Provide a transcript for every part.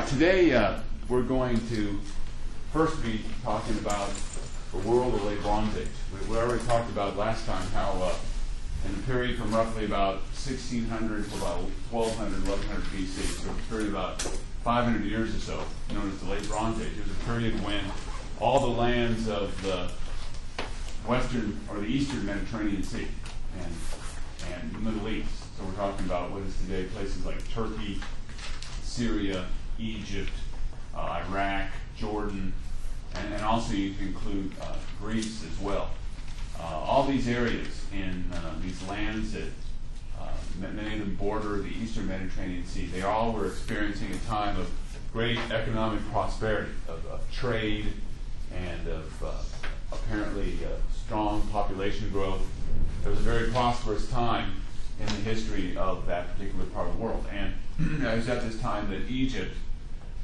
Today we're going to first be talking about the world of the late Bronze Age. We already talked about last time how in the period from roughly about 1600 to about 1200, 1100 BC, so a period of about 500 years or so, known as the late Bronze Age. It was a period when all the lands of the western or the eastern Mediterranean Sea and the Middle East. So we're talking about what is today places like Turkey, Syria, Egypt, Iraq, Jordan, and also you can include Greece as well. All these areas in these lands that many of them border the eastern Mediterranean Sea, they all were experiencing a time of great economic prosperity, of trade, and of apparently strong population growth. It was a very prosperous time in the history of that particular part of the world. And it was at this time that Egypt,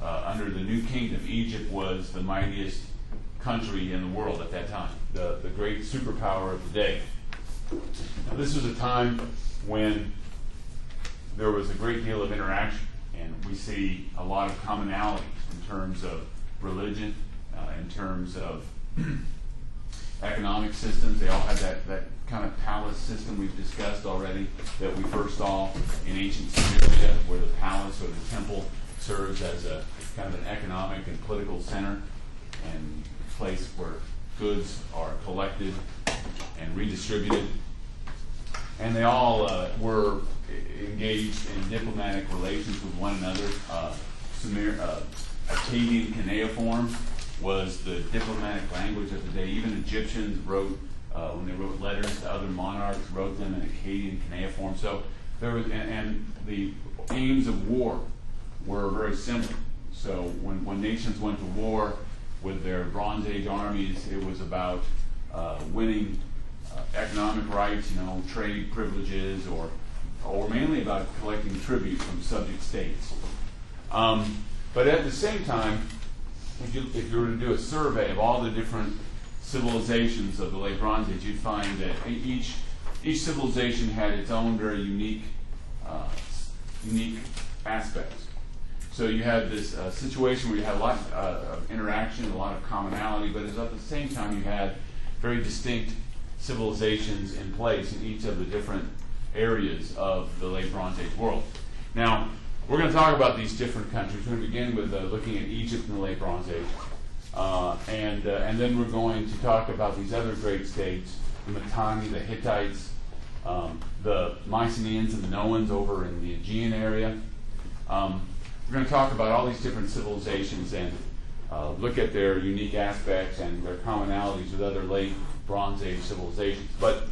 under the New Kingdom, Egypt was the mightiest country in the world at that time, the great superpower of the day. Now, this was a time when there was a great deal of interaction, and we see a lot of commonalities in terms of religion, in terms of economic systems. They all had that kind of palace system we've discussed already that we first saw in ancient Sumeria, where the palace or the temple serves as a kind of an economic and political center and place where goods are collected and redistributed. And they all were engaged in diplomatic relations with one another. Akkadian cuneiform was the diplomatic language of the day. Even Egyptians wrote, when they wrote letters to other monarchs, wrote them in Akkadian cuneiform. So there was, and the aims of war were very similar. So when nations went to war with their Bronze Age armies, it was about winning economic rights, trade privileges, or mainly about collecting tribute from subject states. But at the same time, if you were to do a survey of all the different civilizations of the late Bronze Age, you'd find that each civilization had its own very unique aspects. So you had this situation where you had a lot of interaction, a lot of commonality, but at the same time you had very distinct civilizations in place in each of the different areas of the late Bronze Age world. Now, we're going to talk about these different countries. We're going to begin with looking at Egypt in the late Bronze Age. And then we're going to talk about these other great states, the Mitanni, the Hittites, the Mycenaeans and the Noans over in the Aegean area. We're going to talk about all these different civilizations and look at their unique aspects and their commonalities with other late Bronze Age civilizations. But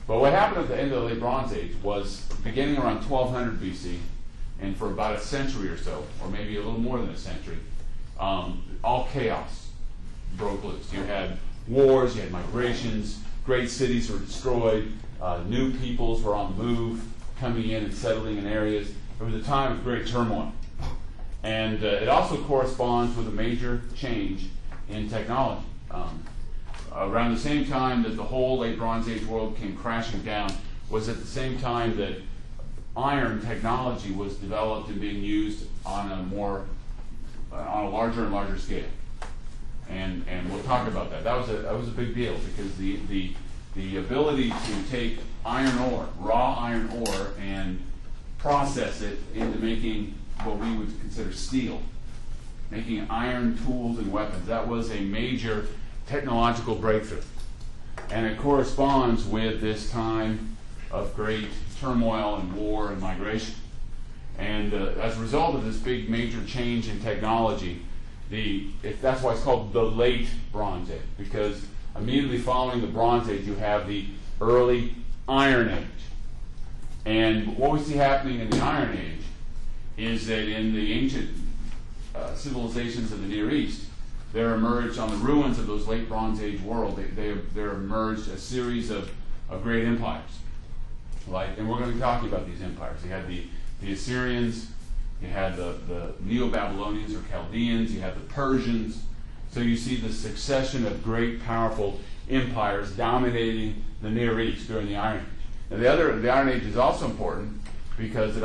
what happened at the end of the late Bronze Age was beginning around 1200 BC, and for about a century or so, or maybe a little more than a century, all chaos broke loose. You had wars, you had migrations, great cities were destroyed, new peoples were on the move, coming in and settling in areas. It was a time of great turmoil. And it also corresponds with a major change in technology. Around the same time that the whole late Bronze Age world came crashing down was at the same time that iron technology was developed and being used on a larger and larger scale. And we'll talk about that. That was a big deal because the ability to take iron ore, raw iron ore, and process it into making what we would consider steel, making iron tools and weapons. That was a major technological breakthrough. And it corresponds with this time of great turmoil and war and migration. And as a result of this big major change in technology, that's why it's called the late Bronze Age, because immediately following the Bronze Age you have the early Iron Age. And what we see happening in the Iron Age is that in the ancient civilizations of the Near East, there emerged on the ruins of those late Bronze Age world, there emerged a series of great empires. And we're going to be talking about these empires. You had the Assyrians, you had the Neo-Babylonians or Chaldeans, you had the Persians. So you see the succession of great, powerful empires dominating the Near East during the Iron Age. Now the Iron Age is also important because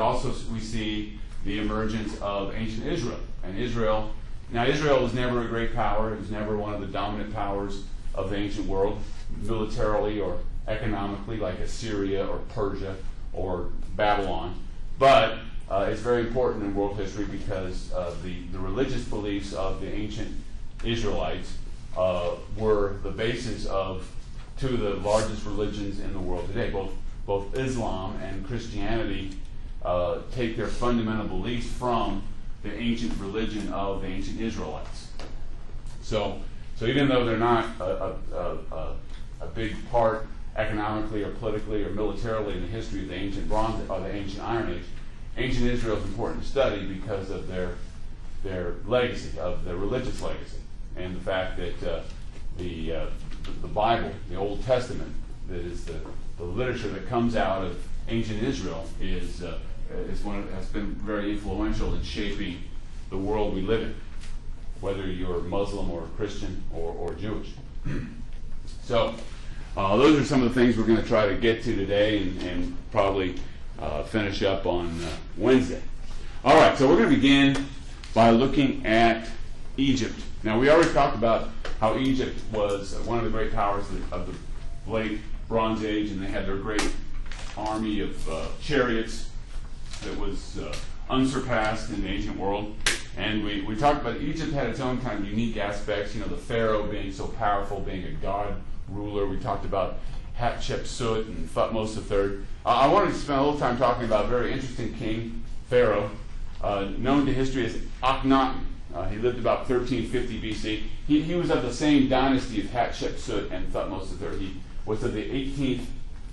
we see the emergence of ancient Israel. And Israel was never a great power. It was never one of the dominant powers of the ancient world, militarily or economically, like Assyria or Persia or Babylon. But it's very important in world history because the religious beliefs of the ancient Israelites were the basis of two of the largest religions in the world today. Both Islam and Christianity take their fundamental beliefs from the ancient religion of the ancient Israelites. So even though they're not a big part economically or politically or militarily in the history of the ancient Bronze or the ancient Iron Age, ancient Israel is important to study because of their legacy, of their religious legacy, and the fact that the Bible, the Old Testament, that is the literature that comes out of ancient Israel, has been very influential in shaping the world we live in, whether you're Muslim or Christian or Jewish. So those are some of the things we're going to try to get to today and probably finish up on Wednesday. All right, so we're going to begin by looking at Egypt. Now, we already talked about how Egypt was one of the great powers of the late Bronze Age, and they had their great army of chariots that was unsurpassed in the ancient world. And we talked about Egypt had its own kind of unique aspects, the Pharaoh being so powerful, being a god ruler. We talked about Hatshepsut and Thutmose III. I wanted to spend a little time talking about a very interesting king, Pharaoh, known to history as Akhenaten. He lived about 1350 BC. He was of the same dynasty of Hatshepsut and Thutmose III. He was of the 18th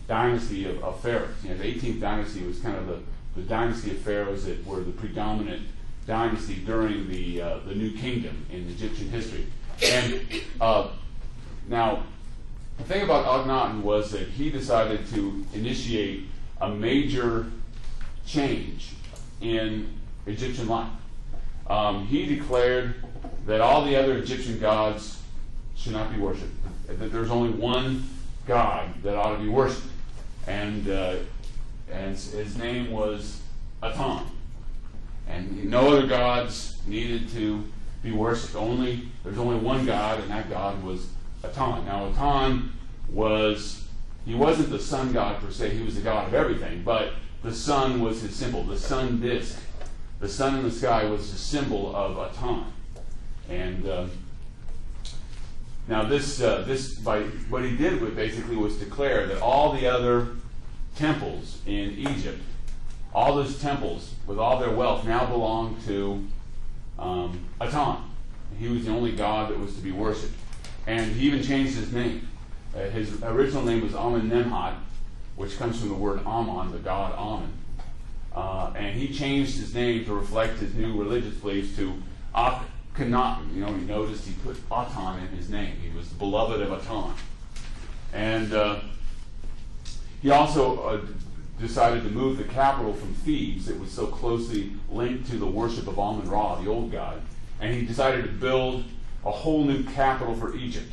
dynasty of pharaohs. The 18th dynasty was kind of the dynasty of pharaohs that were the predominant dynasty during the New Kingdom in Egyptian history. And now, the thing about Akhenaten was that he decided to initiate a major change in Egyptian life. He declared that all the other Egyptian gods should not be worshipped, that there's only one God that ought to be worshipped. And his name was Aton. And no other gods needed to be worshipped. There's only one God, and that God was Aton. Now, Aton wasn't the sun god per se. He was the god of everything, but the sun was his symbol. The sun disk, the sun in the sky, was the symbol of Aton. And now what he did basically was declare that all the other temples in Egypt, all those temples with all their wealth, now belonged to Aton. He was the only god that was to be worshipped. And he even changed his name. His original name was Amen-Nemhat, which comes from the word Ammon, the god Ammon. And he changed his name to reflect his new religious beliefs to Akhenaten. You noticed he put Aton in his name. He was the beloved of Aton. And he also decided to move the capital from Thebes, that was so closely linked to the worship of Amun-Ra, the old god, and he decided to build a whole new capital for Egypt.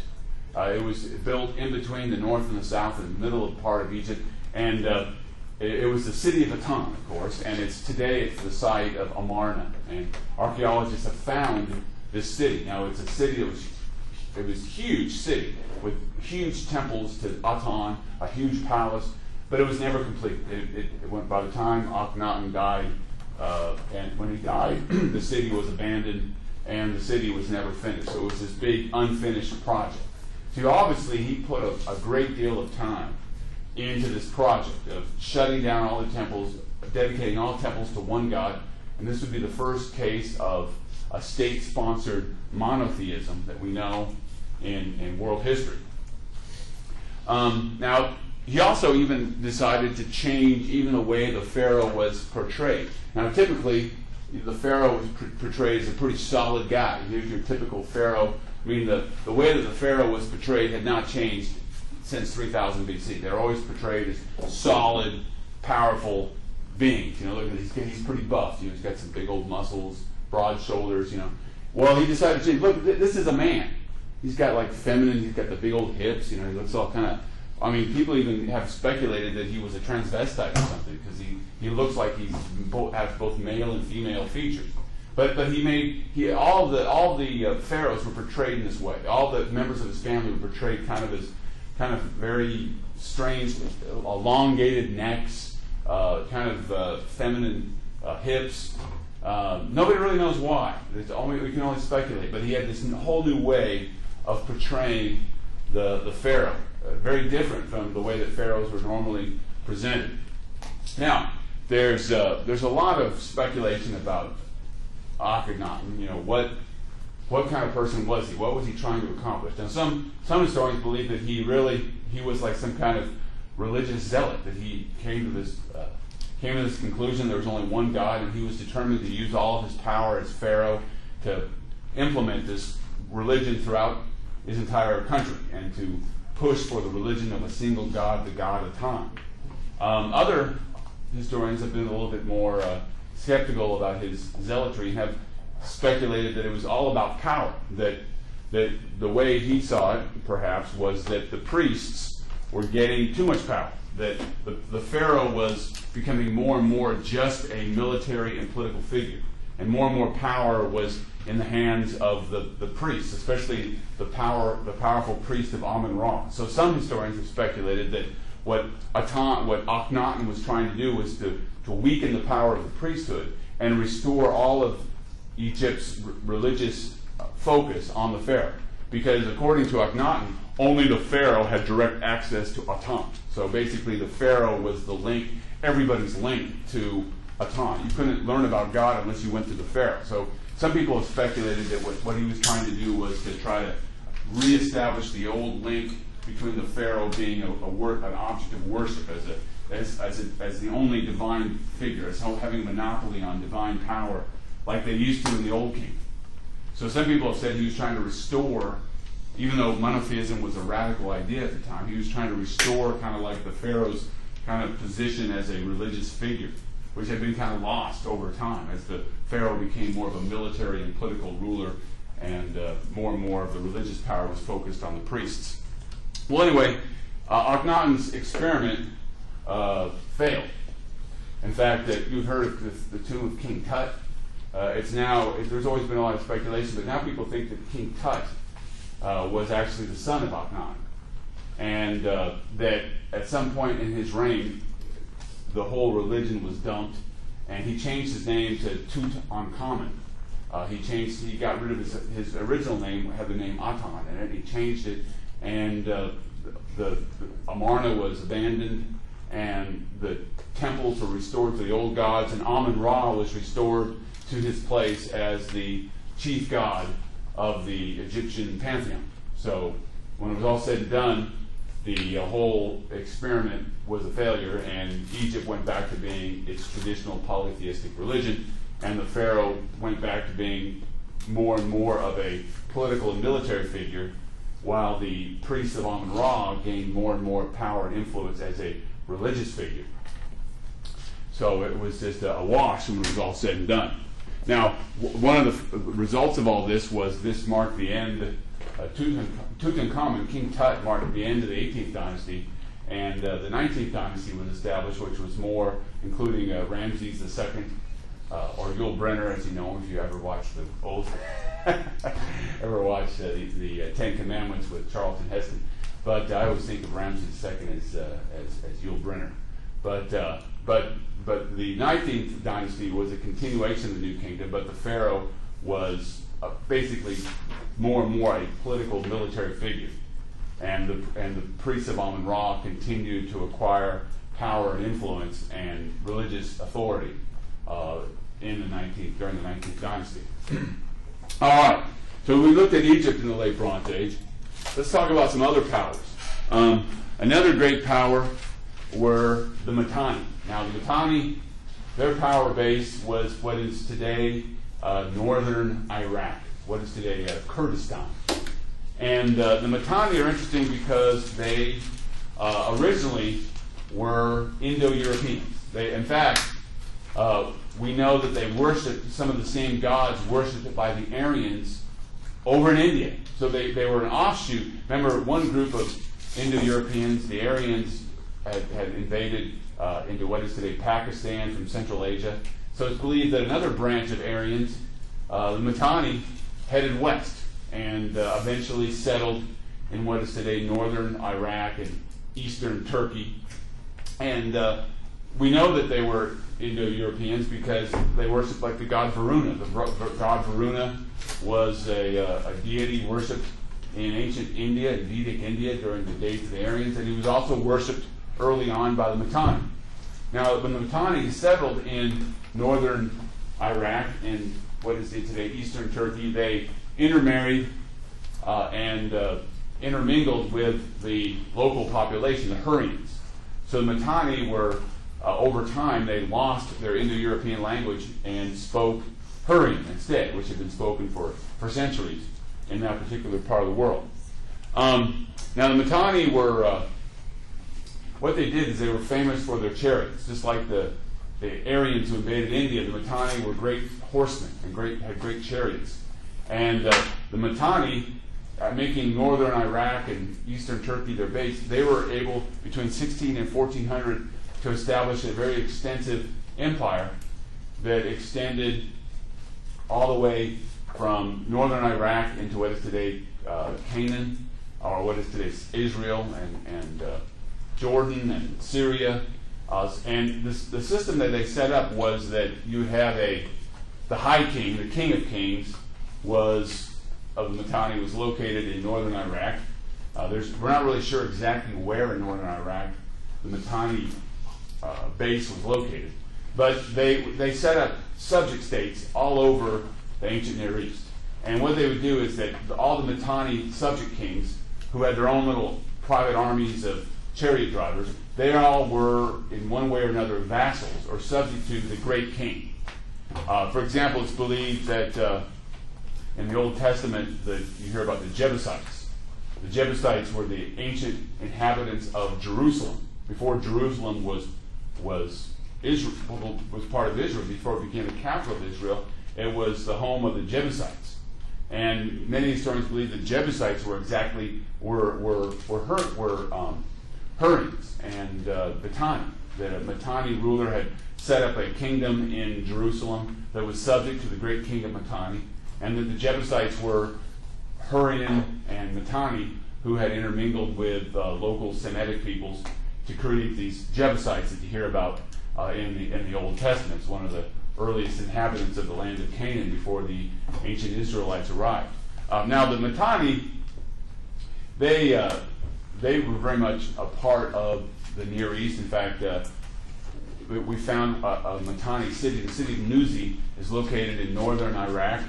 It was built in between the north and the south, in the middle part of Egypt, and it was the city of Aton, of course, and today it's the site of Amarna, and archaeologists have found this city. Now, it's a city it was a huge city with huge temples to Aton, a huge palace, but it was never complete. It went, by the time Akhenaten died, and when he died, the city was abandoned, and the city was never finished. So it was this big unfinished project. So obviously he put a great deal of time into this project of shutting down all the temples, dedicating all the temples to one God, and this would be the first case of a state-sponsored monotheism that we know in world history. Now, he also even decided to change even the way the pharaoh was portrayed. Now, typically, the pharaoh was portrayed as a pretty solid guy. Here's your typical pharaoh. I mean, the way that the pharaoh was portrayed had not changed since 3000 BC. They're always portrayed as solid, powerful beings. Look at this. He's pretty buff. He's got some big old muscles, broad shoulders. Well, he decided to change. Look, this is a man. He's got like feminine. He's got the big old hips. He looks all kind of I mean, people even have speculated that he was a transvestite or something, because he looks like has both male and female features. But all the pharaohs were portrayed in this way. All the members of his family were portrayed kind of very strange, elongated necks, kind of feminine hips. Nobody really knows why. We can only speculate. But he had this whole new way of portraying the pharaoh, very different from the way that pharaohs were normally presented. Now, there's a lot of speculation about Akhenaten. You know, what kind of person was he? What was he trying to accomplish? Now, some historians believe that he was like some kind of religious zealot, that he came to this conclusion there was only one God, and he was determined to use all of his power as pharaoh to implement this religion throughout his entire country and to push for the religion of a single God, the God Aton. Other historians have been a little bit more skeptical about his zealotry and have speculated that it was all about power, that the way he saw it, perhaps, was that the priests were getting too much power, that the pharaoh was becoming more and more just a military and political figure, and more power was in the hands of the priests, especially the powerful priest of Amun-Ra. So some historians have speculated that what Akhenaten was trying to do was to weaken the power of the priesthood and restore all of Egypt's religious focus on the pharaoh. Because according to Akhenaten, only the pharaoh had direct access to Aton. So basically the pharaoh was the link, everybody's link to Aton. You couldn't learn about God unless you went to the pharaoh. So some people have speculated that what he was trying to do was to try to reestablish the old link between the pharaoh being an object of worship as the only divine figure, as having a monopoly on divine power like they used to in the Old Kingdom. So some people have said he was trying to restore, even though monotheism was a radical idea at the time, he was trying to restore kind of like the pharaoh's kind of position as a religious figure, which had been kind of lost over time as the pharaoh became more of a military and political ruler, and more of the religious power was focused on the priests. Well, anyway, Akhenaten's experiment failed. In fact, you've heard of the tomb of King Tut. There's always been a lot of speculation, but now people think that King Tut was actually the son of Akhenaten, and that at some point in his reign, the whole religion was dumped, and he changed his name to Tutankhamun. He got rid of his original name, had the name Aton in it. He changed it, and the Amarna was abandoned, and the temples were restored to the old gods, and Amun-Ra was restored to his place as the chief god of the Egyptian pantheon. So when it was all said and done, the whole experiment was a failure, and Egypt went back to being its traditional polytheistic religion, and the pharaoh went back to being more and more of a political and military figure, while the priests of Amun-Ra gained more and more power and influence as a religious figure. So it was just a wash when it was all said and done. Now, one of the results of all this was this marked the end. Tutankhamun, King Tut, marked the end of the 18th dynasty, and the 19th dynasty was established, which was more including Ramses II, or Yul Brynner, as you know him if you ever watched the old, ever watched the Ten Commandments with Charlton Heston. But I always think of Ramses II as Yul Brynner. But the 19th dynasty was a continuation of the New Kingdom, but the pharaoh was basically more and more a political military figure, and the priests of Amun-Ra continued to acquire power and influence and religious authority during the 19th dynasty. All right, so we looked at Egypt in the late Bronze Age. Let's talk about some other powers. Another great power were the Mitanni. Now, the Mitanni, their power base was what is today northern Iraq, what is today Kurdistan. And the Mitanni are interesting because they originally were Indo-Europeans. In fact, we know that they worshipped some of the same gods worshipped by the Aryans over in India. So they were an offshoot. Remember, one group of Indo-Europeans. The Aryans had invaded into what is today Pakistan from Central Asia. So it's believed that another branch of Aryans, the Mitanni, headed west and eventually settled in what is today northern Iraq and eastern Turkey. And we know that they were Indo-Europeans because they worshipped like the god Varuna. The god Varuna was a deity worshipped in ancient India, in Vedic India, during the days of the Aryans, and he was also worshipped early on by the Mitanni. Now, when the Mitanni settled in northern Iraq and what is today eastern Turkey, they intermarried and intermingled with the local population, the Hurrians. So the Mitanni were, over time, they lost their Indo-European language and spoke Hurrian instead, which had been spoken for centuries in that particular part of the world. Now the Mitanni were, what they did is they were famous for their chariots. Just like the Aryans who invaded India, the Mitanni were great horsemen and had great chariots. And the Mitanni, making northern Iraq and eastern Turkey their base, they were able, between 16 and 1400, to establish a very extensive empire that extended all the way from northern Iraq into what is today Canaan, or what is today Israel and Jordan and Syria. And the system that they set up was that you have the high king, the king of kings, of the Mitanni was located in northern Iraq. We're not really sure exactly where in northern Iraq the Mitanni base was located, but they set up subject states all over the ancient Near East. And what they would do is that all the Mitanni subject kings, who had their own little private armies of chariot drivers, they all were, in one way or another, vassals or subject to the great king. For example, it's believed that in the Old Testament that you hear about the Jebusites. The Jebusites were the ancient inhabitants of Jerusalem. Before Jerusalem was part of Israel, before it became the capital of Israel, it was the home of the Jebusites. And many historians believe the Jebusites were Hurrians and Mitanni. That a Mitanni ruler had set up a kingdom in Jerusalem that was subject to the great king of Mitanni, and that the Jebusites were Hurrian and Mitanni who had intermingled with local Semitic peoples to create these Jebusites that you hear about in the Old Testament. It's one of the earliest inhabitants of the land of Canaan before the ancient Israelites arrived. Now the Mitanni, they were very much a part of the Near East. In fact, we found a Mitanni city. The city of Nuzi is located in northern Iraq,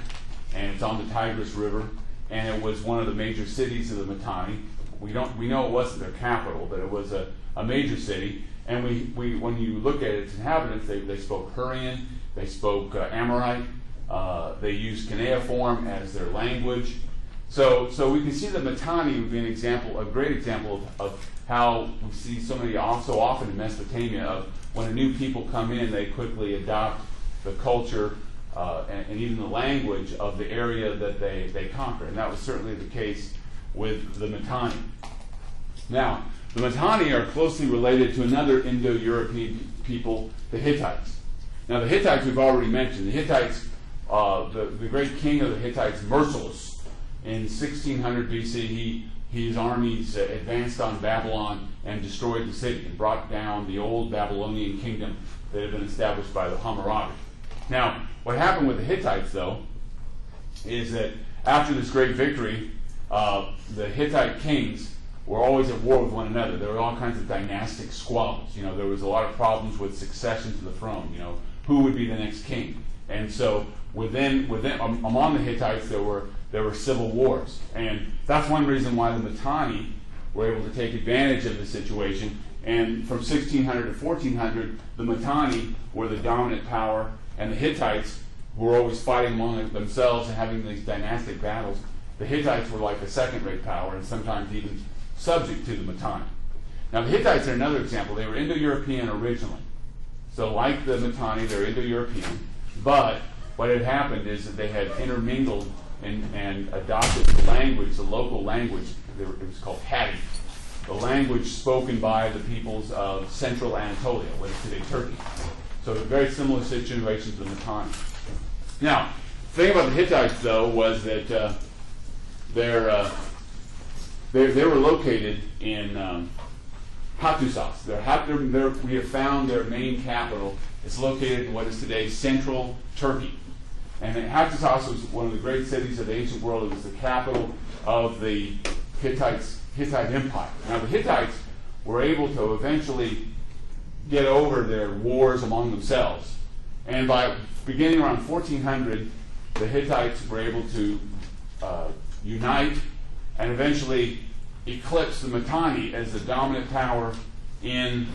and it's on the Tigris River, and it was one of the major cities of the Mitanni. We know it wasn't their capital, but it was a major city. And when you look at its inhabitants, they spoke Hurrian, they spoke Amorite, they used cuneiform as their language. So we can see that Mitanni would be an example, a great example of how we see so often in Mesopotamia of when a new people come in, they quickly adopt the culture and even the language of the area that they conquer. And that was certainly the case with the Mitanni. Now, the Mitanni are closely related to another Indo-European people, the Hittites. Now, the Hittites we've already mentioned. The Hittites, the great king of the Hittites, Mercilus, in 1600 BC, his armies advanced on Babylon and destroyed the city and brought down the old Babylonian kingdom that had been established by the Hammurabi. Now, what happened with the Hittites, though, is that after this great victory, the Hittite kings were always at war with one another. There were all kinds of dynastic squabbles. There was a lot of problems with succession to the throne. Who would be the next king? And so among the Hittites, there were civil wars, and that's one reason why the Mitanni were able to take advantage of the situation. And from 1600 to 1400, the Mitanni were the dominant power, and the Hittites were always fighting among themselves and having these dynastic battles. The Hittites were like a second-rate power, and sometimes even subject to the Mitanni. Now, the Hittites are another example. They were Indo-European originally. So like the Mitanni, they're Indo-European. But what had happened is that they had intermingled and adopted the language, the local language. It was called Hatti. the language spoken by the peoples of central Anatolia, what is today Turkey. So a very similar situation to the Mitanni. Now, the thing about the Hittites, though, was that they were located in Hattusas. We have found their main capital. It's located in what is today central Turkey. And Hattusas was one of the great cities of the ancient world. It was the capital of the Hittite Empire. Now, the Hittites were able to eventually get over their wars among themselves. And by beginning around 1400, the Hittites were able to unite and eventually eclipse the Mitanni as the dominant power in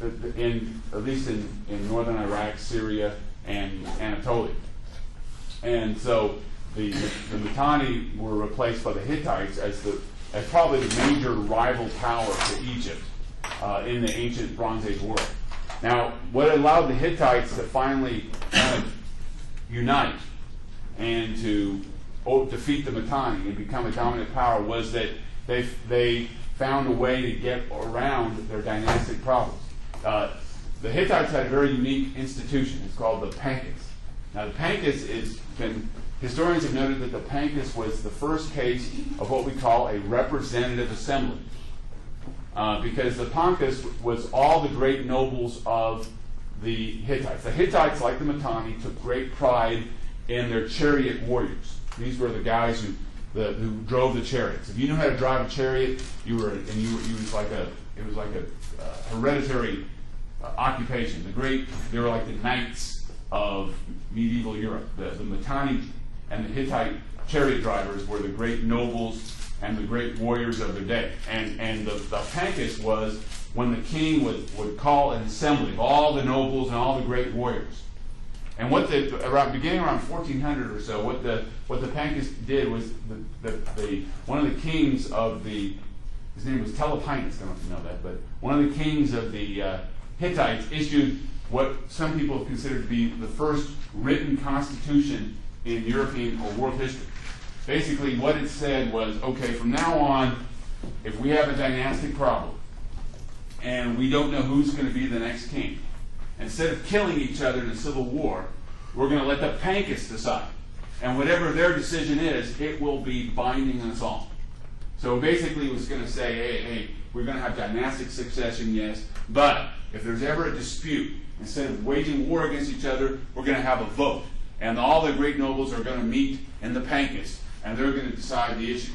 at least in northern Iraq, Syria, and Anatolia. And so the Mitanni were replaced by the Hittites as probably the major rival power to Egypt in the ancient Bronze Age world. Now, what allowed the Hittites to finally kind of unite and to defeat the Mitanni and become a dominant power was that they found a way to get around their dynastic problems. The Hittites had a very unique institution. It's called the Pancus. Now, the Pancus historians have noted that the Pancus was the first case of what we call a representative assembly. Because the Pancus was all the great nobles of the Hittites. The Hittites, like the Mitanni, took great pride in their chariot warriors. These were the guys who drove the chariots. If you knew how to drive a chariot, it was like a hereditary occupation. They were like the knights of medieval Europe. The Mitanni and the Hittite chariot drivers were the great nobles and the great warriors of their day. And the Pancus was when the king would call an assembly of all the nobles and all the great warriors. And beginning around 1400 or so, what the Pancus did was one of the kings of his name was Telepenus, I don't know if you know that, but one of the kings of the Hittites issued what some people have considered to be the first written constitution in European or world history. Basically, what it said was, okay, from now on, if we have a dynastic problem and we don't know who's going to be the next king, instead of killing each other in a civil war, we're going to let the Pancus decide. And whatever their decision is, it will be binding on us all. So basically it was going to say, hey, we're going to have dynastic succession, yes, but if there's ever a dispute, instead of waging war against each other, we're going to have a vote. And all the great nobles are going to meet in the Pancus, and they're going to decide the issue.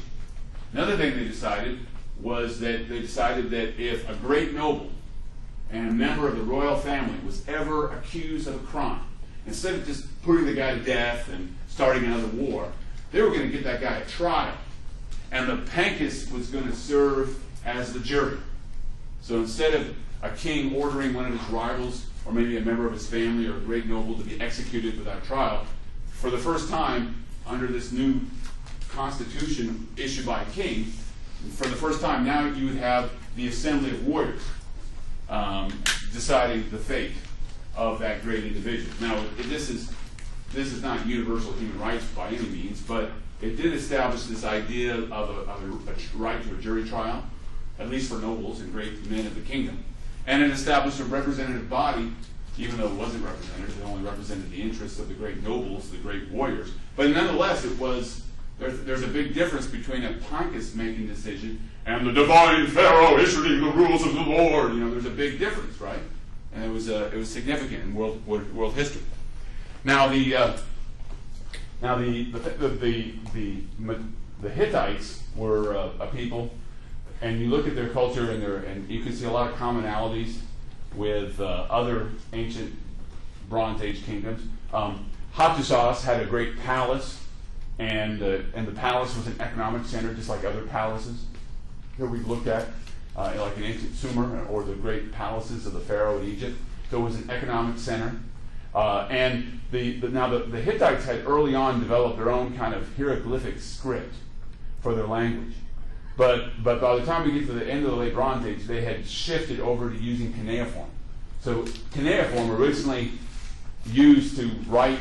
Another thing they decided was that if a great noble and a member of the royal family was ever accused of a crime, instead of just putting the guy to death and starting another war, they were going to give that guy a trial. And the Pancus was going to serve as the jury. So instead of a king ordering one of his rivals, or maybe a member of his family or a great noble, to be executed without trial, for the first time, under this new constitution issued by a king, for the first time now you would have the assembly of warriors deciding the fate of that great individual. Now, this is not universal human rights by any means, but it did establish this idea of a right to a jury trial, at least for nobles and great men of the kingdom. And it established a representative body, even though it wasn't representative, it only represented the interests of the great nobles, the great warriors. But nonetheless, there's a big difference between a Pancus making decision and the divine pharaoh issuing the rules of the Lord. There's a big difference, right? And it was significant in world history. Now the Hittites were a people, and you look at their culture and you can see a lot of commonalities with other ancient Bronze Age kingdoms. Hattusas had a great palace, and the palace was an economic center, just like other palaces that we've looked at, like in ancient Sumer or the great palaces of the Pharaoh in Egypt. So it was an economic center. And the Hittites had early on developed their own kind of hieroglyphic script for their language. But by the time we get to the end of the late Bronze Age, they had shifted over to using cuneiform. So cuneiform, originally used to write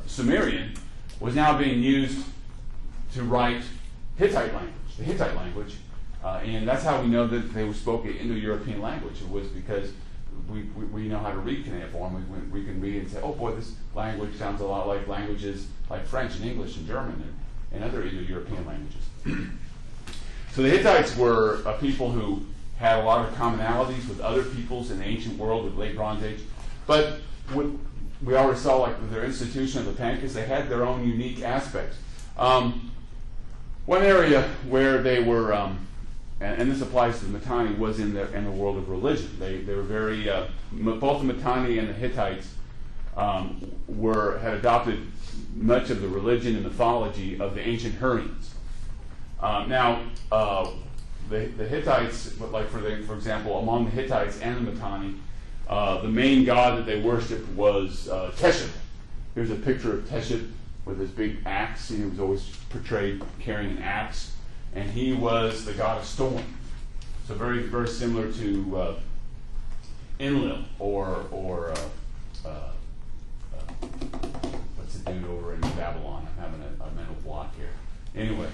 Sumerian, was now being used to write Hittite language, the Hittite language, And that's how we know that they spoke an Indo-European language. It was because we know how to read cuneiform. We can read and say, oh boy, this language sounds a lot like languages like French and English and German and other Indo-European languages. So the Hittites were a people who had a lot of commonalities with other peoples in the ancient world of the late Bronze Age. But we already saw, like with their institution of the Pancus, they had their own unique aspects. One area where they were, and this applies to the Mitanni, was in the world of religion. They were very, both the Mitanni and the Hittites had adopted much of the religion and mythology of the ancient Hurrians. The Hittites, like for example, among the Hittites and the Mitanni, the main god that they worshipped was Teshub. Here's a picture of Teshub with his big axe. He was always portrayed carrying an axe, and he was the god of storm. So very, very similar to Enlil or what's the dude over in Babylon? I'm having a mental block here. Anyway,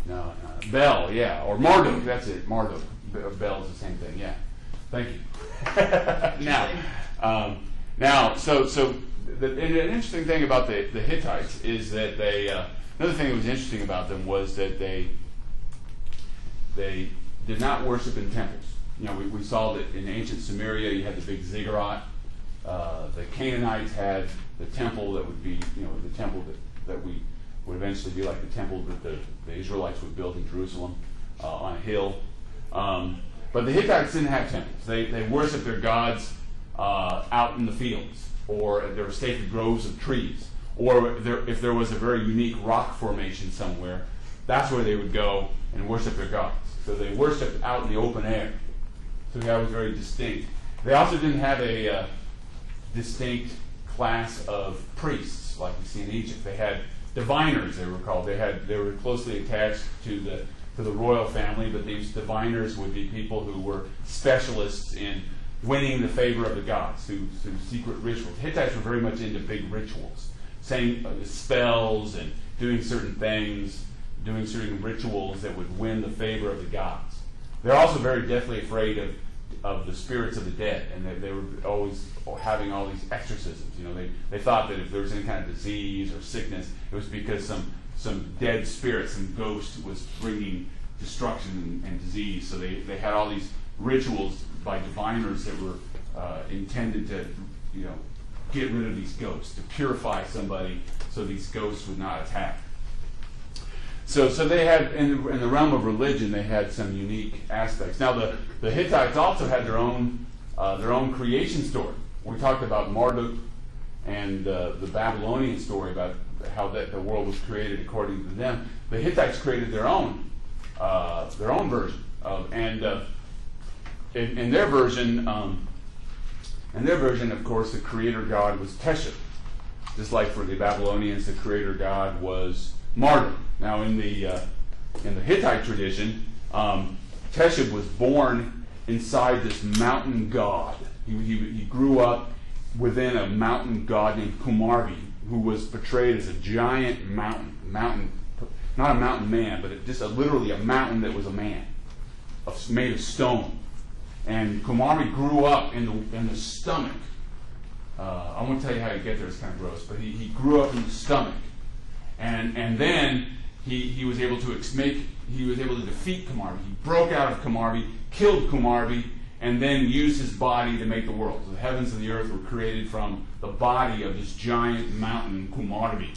no, Bel, yeah, or Marduk. That's it, Marduk. Bel is the same thing. Yeah, thank you. And an interesting thing about the Hittites is that another thing that was interesting about them was that they did not worship in temples. You know, we saw that in ancient Sumeria you had the big ziggurat. The Canaanites had the temple that would be, the temple that would eventually be like the temple that the Israelites would build in Jerusalem on a hill. But the Hittites didn't have temples. They worshiped their gods out in the fields, or there were sacred groves of trees, or if there was a very unique rock formation somewhere, that's where they would go and worship their gods. So they worshipped out in the open air. So that was very distinct. They also didn't have a distinct class of priests like we see in Egypt. They had diviners, they were called. They were closely attached to the royal family, but these diviners would be people who were specialists in winning the favor of the gods through secret rituals. Hittites were very much into big rituals, saying spells and doing certain things, doing certain rituals that would win the favor of the gods. They're also very deathly afraid of the spirits of the dead, and they were always having all these exorcisms. They thought that if there was any kind of disease or sickness, it was because some dead spirit, some ghost was bringing destruction and disease. So they had all these rituals by diviners that were intended to, get rid of these ghosts, to purify somebody so these ghosts would not attack. So they had, in the realm of religion, they had some unique aspects. Now the Hittites also had their own creation story. We talked about Marduk and the Babylonian story about how the world was created according to them. The Hittites created their own version of, and in their version, of course, the creator god was Teshub. Just like for the Babylonians, the creator god was Marduk. Now, in the Hittite tradition, Teshub was born inside this mountain god. He grew up within a mountain god named Kumarbi, who was portrayed as a giant mountain, not a mountain man, but literally a mountain that was a man, made of stone. And Kumarbi grew up in the stomach. I won't tell you how you get there; it's kind of gross. But he grew up in the stomach, and then he was able to defeat Kumarbi. He broke out of Kumarbi, killed Kumarbi, and then used his body to make the world. So the heavens and the earth were created from the body of this giant mountain, Kumarbi.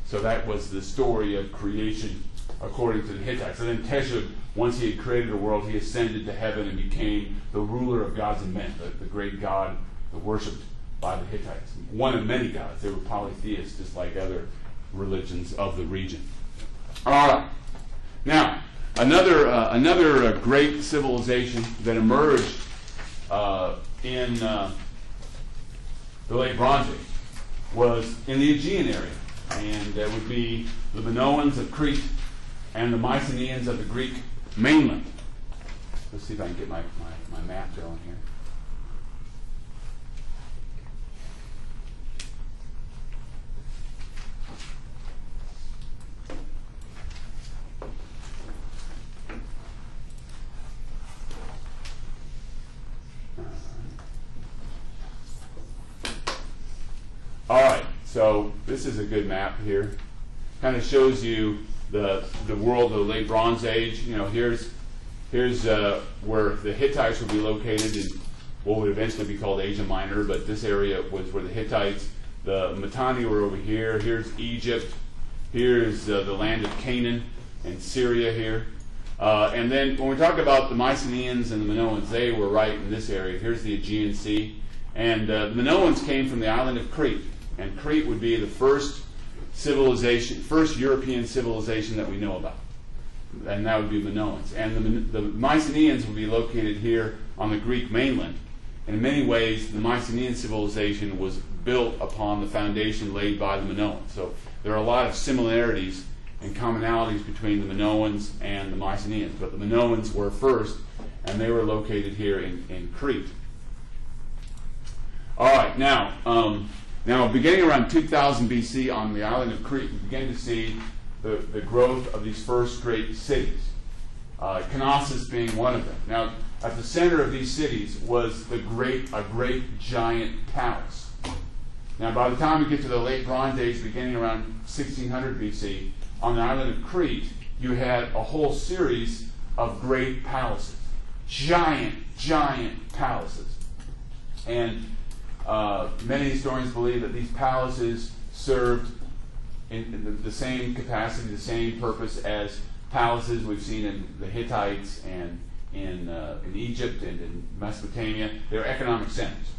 So that was the story of creation according to the Hittites. And then Teshub, once he had created the world, he ascended to heaven and became the ruler of gods and men, the great god worshipped by the Hittites. One of many gods. They were polytheists, just like other religions of the region. All right. Now, another great civilization that emerged in the late Bronze Age was in the Aegean area, and that would be the Minoans of Crete and the Mycenaeans of the Greek mainland. Let's see if I can get my map going here. All right, so this is a good map here. Kind of shows you the world of the late Bronze Age. You know, here's where the Hittites would be located in what would eventually be called Asia Minor, but this area was where the Hittites, the Mitanni were over here. Here's Egypt. Here's the land of Canaan and Syria here. And then when we talk about the Mycenaeans and the Minoans, they were right in this area. Here's the Aegean Sea. And the Minoans came from the island of Crete. And Crete would be the first civilization, first European civilization that we know about. And that would be Minoans. And the Mycenaeans would be located here on the Greek mainland. And in many ways, the Mycenaean civilization was built upon the foundation laid by the Minoans. So there are a lot of similarities and commonalities between the Minoans and the Mycenaeans. But the Minoans were first, and they were located here in Crete. All right, now beginning around 2000 BC on the island of Crete, we begin to see the growth of these first great cities. Knossos being one of them. Now, at the center of these cities was a great giant palace. Now, by the time we get to the late Bronze Age, beginning around 1600 BC, on the island of Crete, you had a whole series of great palaces. Giant palaces. And many historians believe that these palaces served in the same capacity, the same purpose as palaces we've seen in the Hittites and in Egypt and in Mesopotamia. They're economic centers.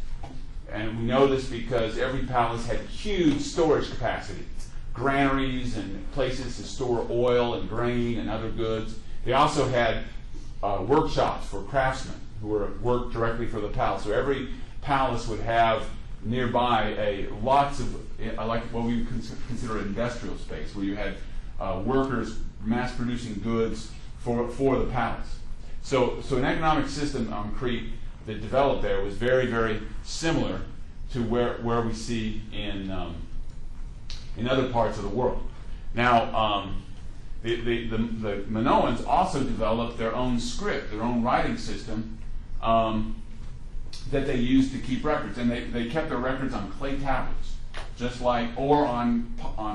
And we know this because every palace had huge storage capacity, granaries and places to store oil and grain and other goods. They also had workshops for craftsmen who worked directly for the palace. So every palace would have nearby lots of like what we would consider industrial space, where you had workers mass producing goods for the palace. So an economic system on Crete that developed there was very, very similar to where we see in other parts of the world. Now, the Minoans also developed their own script, their own writing system that they used to keep records, and they kept their records on clay tablets, or on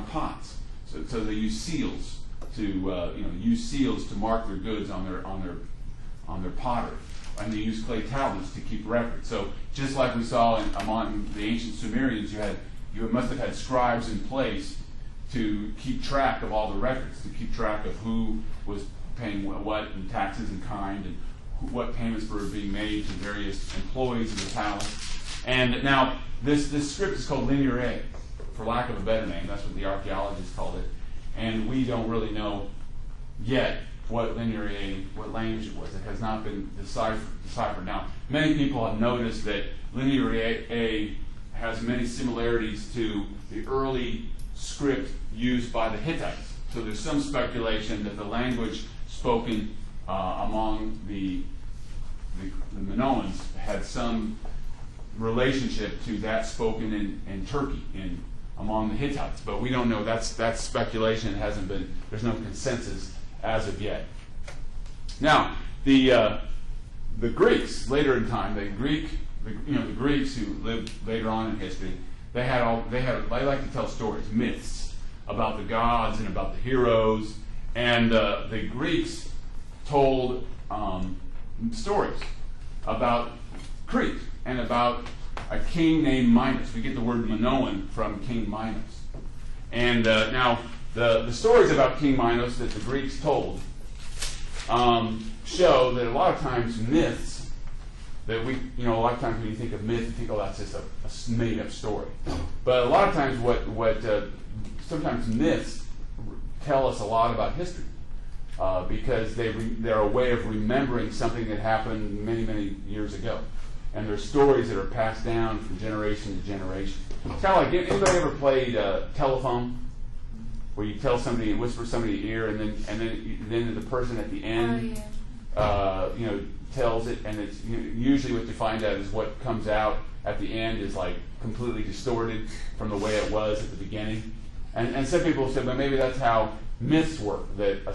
pots. So they used seals to mark their goods on their pottery, and they used clay tablets to keep records. So just like we saw among the ancient Sumerians, you must have had scribes in place to keep track of all the records, to keep track of who was paying what in taxes and kind, and what payments were being made to various employees of the palace. And now this script is called Linear A, for lack of a better name. That's what the archaeologists called it. And we don't really know yet what Linear A, what language it was. It has not been deciphered. Now, many people have noticed that Linear A has many similarities to the early script used by the Hittites. So there's some speculation that the language spoken among the Minoans had some relationship to that spoken in Turkey, among the Hittites. But we don't know. That's speculation. It hasn't been. There's no consensus as of yet. Now, the Greeks later in time, the Greeks who lived later on in history, they like to tell stories, myths about the gods and about the heroes, and the Greeks told stories about Crete and about a king named Minos. We get the word Minoan from King Minos. And now the stories about King Minos that the Greeks told show that a lot of times myths that a lot of times when you think of myth, you think, oh, that's just a made-up story. But a lot of times sometimes myths tell us a lot about history. Because they're a way of remembering something that happened many, many years ago. And they're stories that are passed down from generation to generation. It's kind of like, anybody ever played telephone? Where you tell somebody, whisper somebody's ear, and then the person at the end tells it, and it's usually what you find out is what comes out at the end is like completely distorted from the way it was at the beginning. And some people say, but maybe that's how myths work, that a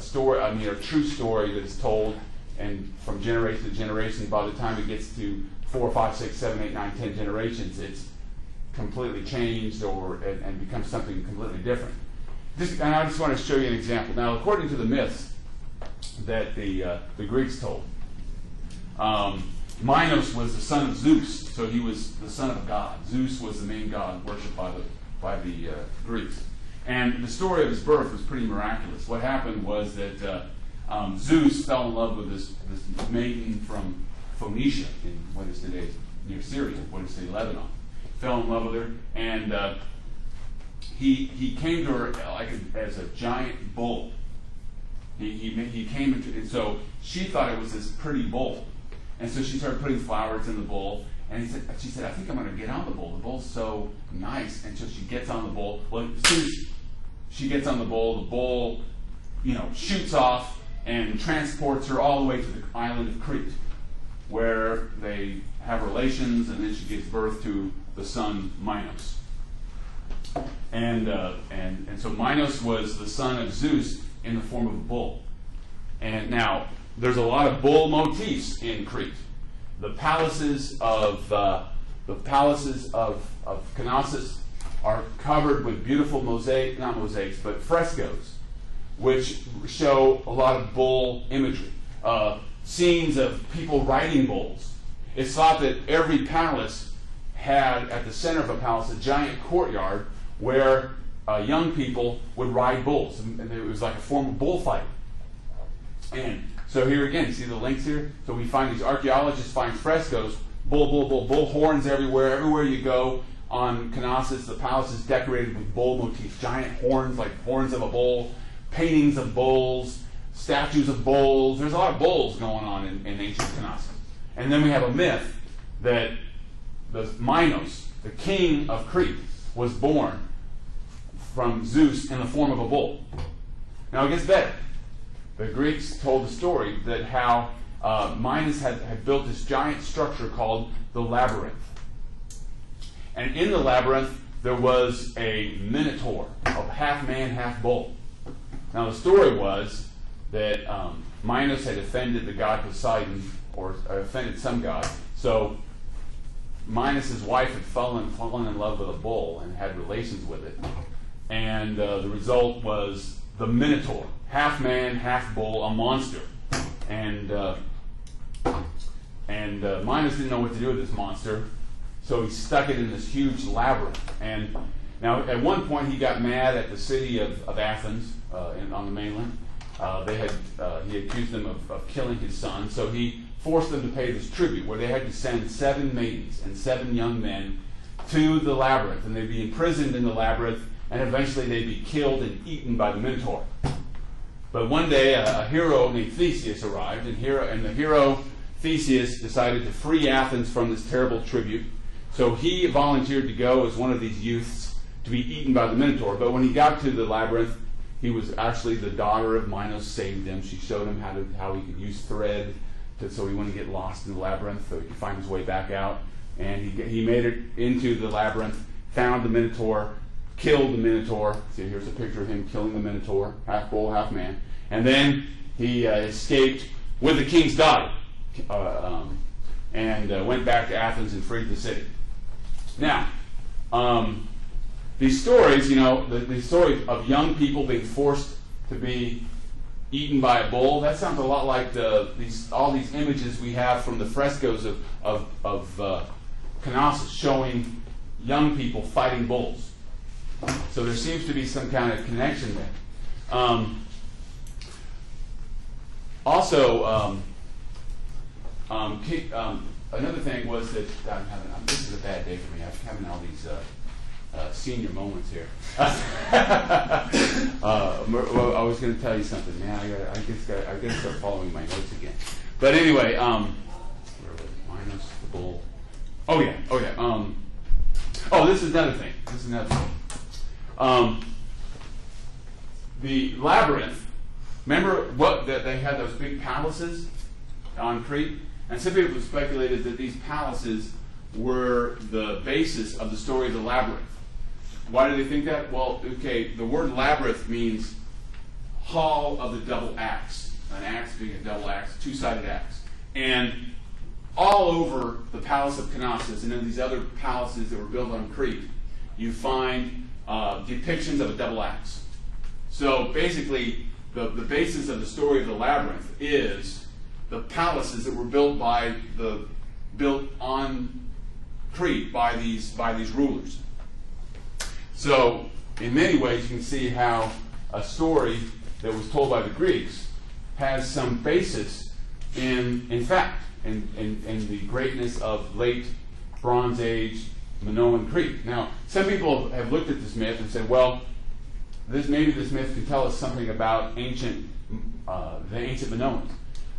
true story that is told and from generation to generation, by the time it gets to 4, 5, 6, 7, 8, 9, 10 generations, it's completely changed and becomes something completely different. And I just want to show you an example. Now, according to the myths that the Greeks told, Minos was the son of Zeus, so he was the son of a god. Zeus was the main god worshipped by the Greeks. And the story of his birth was pretty miraculous. What happened was that Zeus fell in love with this maiden from Phoenicia, in what is today near Syria, what is today Lebanon. Fell in love with her, and he came to her as a giant bull. He came into, and so she thought it was this pretty bull. And so she started putting flowers in the bowl, and she said, I think I'm going to get on the bull. The bull's so nice. And so she gets on the bull. Well, as soon as she gets on the bull, shoots off and transports her all the way to the island of Crete, where they have relations, and then she gives birth to the son Minos. And so Minos was the son of Zeus in the form of a bull. And now, there's a lot of bull motifs in Crete. The palaces of Knossos are covered with beautiful frescoes, which show a lot of bull imagery. Scenes of people riding bulls. It's thought that every palace had, at the center of a palace, a giant courtyard where young people would ride bulls. And it was like a form of bullfighting. And so here again, you see the links here? So we find these archaeologists find frescoes, bull horns everywhere. Everywhere you go on Knossos, the palace is decorated with bull motifs. Giant horns, like horns of a bull, paintings of bulls, statues of bulls. There's a lot of bulls going on in ancient Knossos. And then we have a myth that the Minos, the king of Crete, was born from Zeus in the form of a bull. Now it gets better. The Greeks told the story that how Minos had built this giant structure called the labyrinth. And in the labyrinth, there was a minotaur, a half man, half bull. Now the story was that Minos had offended the god Poseidon, or offended some god. So Minos' wife had fallen in love with a bull and had relations with it. And the result was the minotaur, half man, half bull, a monster. And Minos didn't know what to do with this monster, so he stuck it in this huge labyrinth. And now, at one point, he got mad at the city of Athens on the mainland. He accused them of killing his son, so he forced them to pay this tribute, where they had to send 7 maidens and 7 young men to the labyrinth, and they'd be imprisoned in the labyrinth, and eventually they'd be killed and eaten by the Minotaur. But one day, a hero named Theseus arrived, and the hero Theseus decided to free Athens from this terrible tribute. So he volunteered to go as one of these youths to be eaten by the Minotaur. But when he got to the labyrinth, he was actually the daughter of Minos saved him. She showed him how he could use thread so he wouldn't get lost in the labyrinth, so he could find his way back out. And he made it into the labyrinth, found the Minotaur, killed the Minotaur. See, here's a picture of him killing the Minotaur, half bull, half man. And then he escaped with the king's daughter and went back to Athens and freed the city. Now, these stories, the story of young people being forced to be eaten by a bull, that sounds a lot like all these images we have from the frescoes of Knossos showing young people fighting bulls. So there seems to be some kind of connection there. Another thing was that this is a bad day for me. I'm having all these senior moments here. Well, I was going to tell you something, man. I guess got to start following my notes again. But anyway, where was it? Minos, the bull. Oh yeah. This is another thing. The labyrinth. Remember that they had those big palaces on Crete? And some people speculated that these palaces were the basis of the story of the labyrinth. Why do they think that? Well, okay, the word labyrinth means hall of the double axe. An axe being a double axe, two-sided axe. And all over the Palace of Knossos and then these other palaces that were built on Crete, you find depictions of a double axe. So basically, the basis of the story of the labyrinth is the palaces that were built on Crete by these rulers. So in many ways, you can see how a story that was told by the Greeks has some basis in fact, in the greatness of late Bronze Age Minoan Crete. Now, some people have looked at this myth and said, well, maybe this myth can tell us something about the ancient Minoans.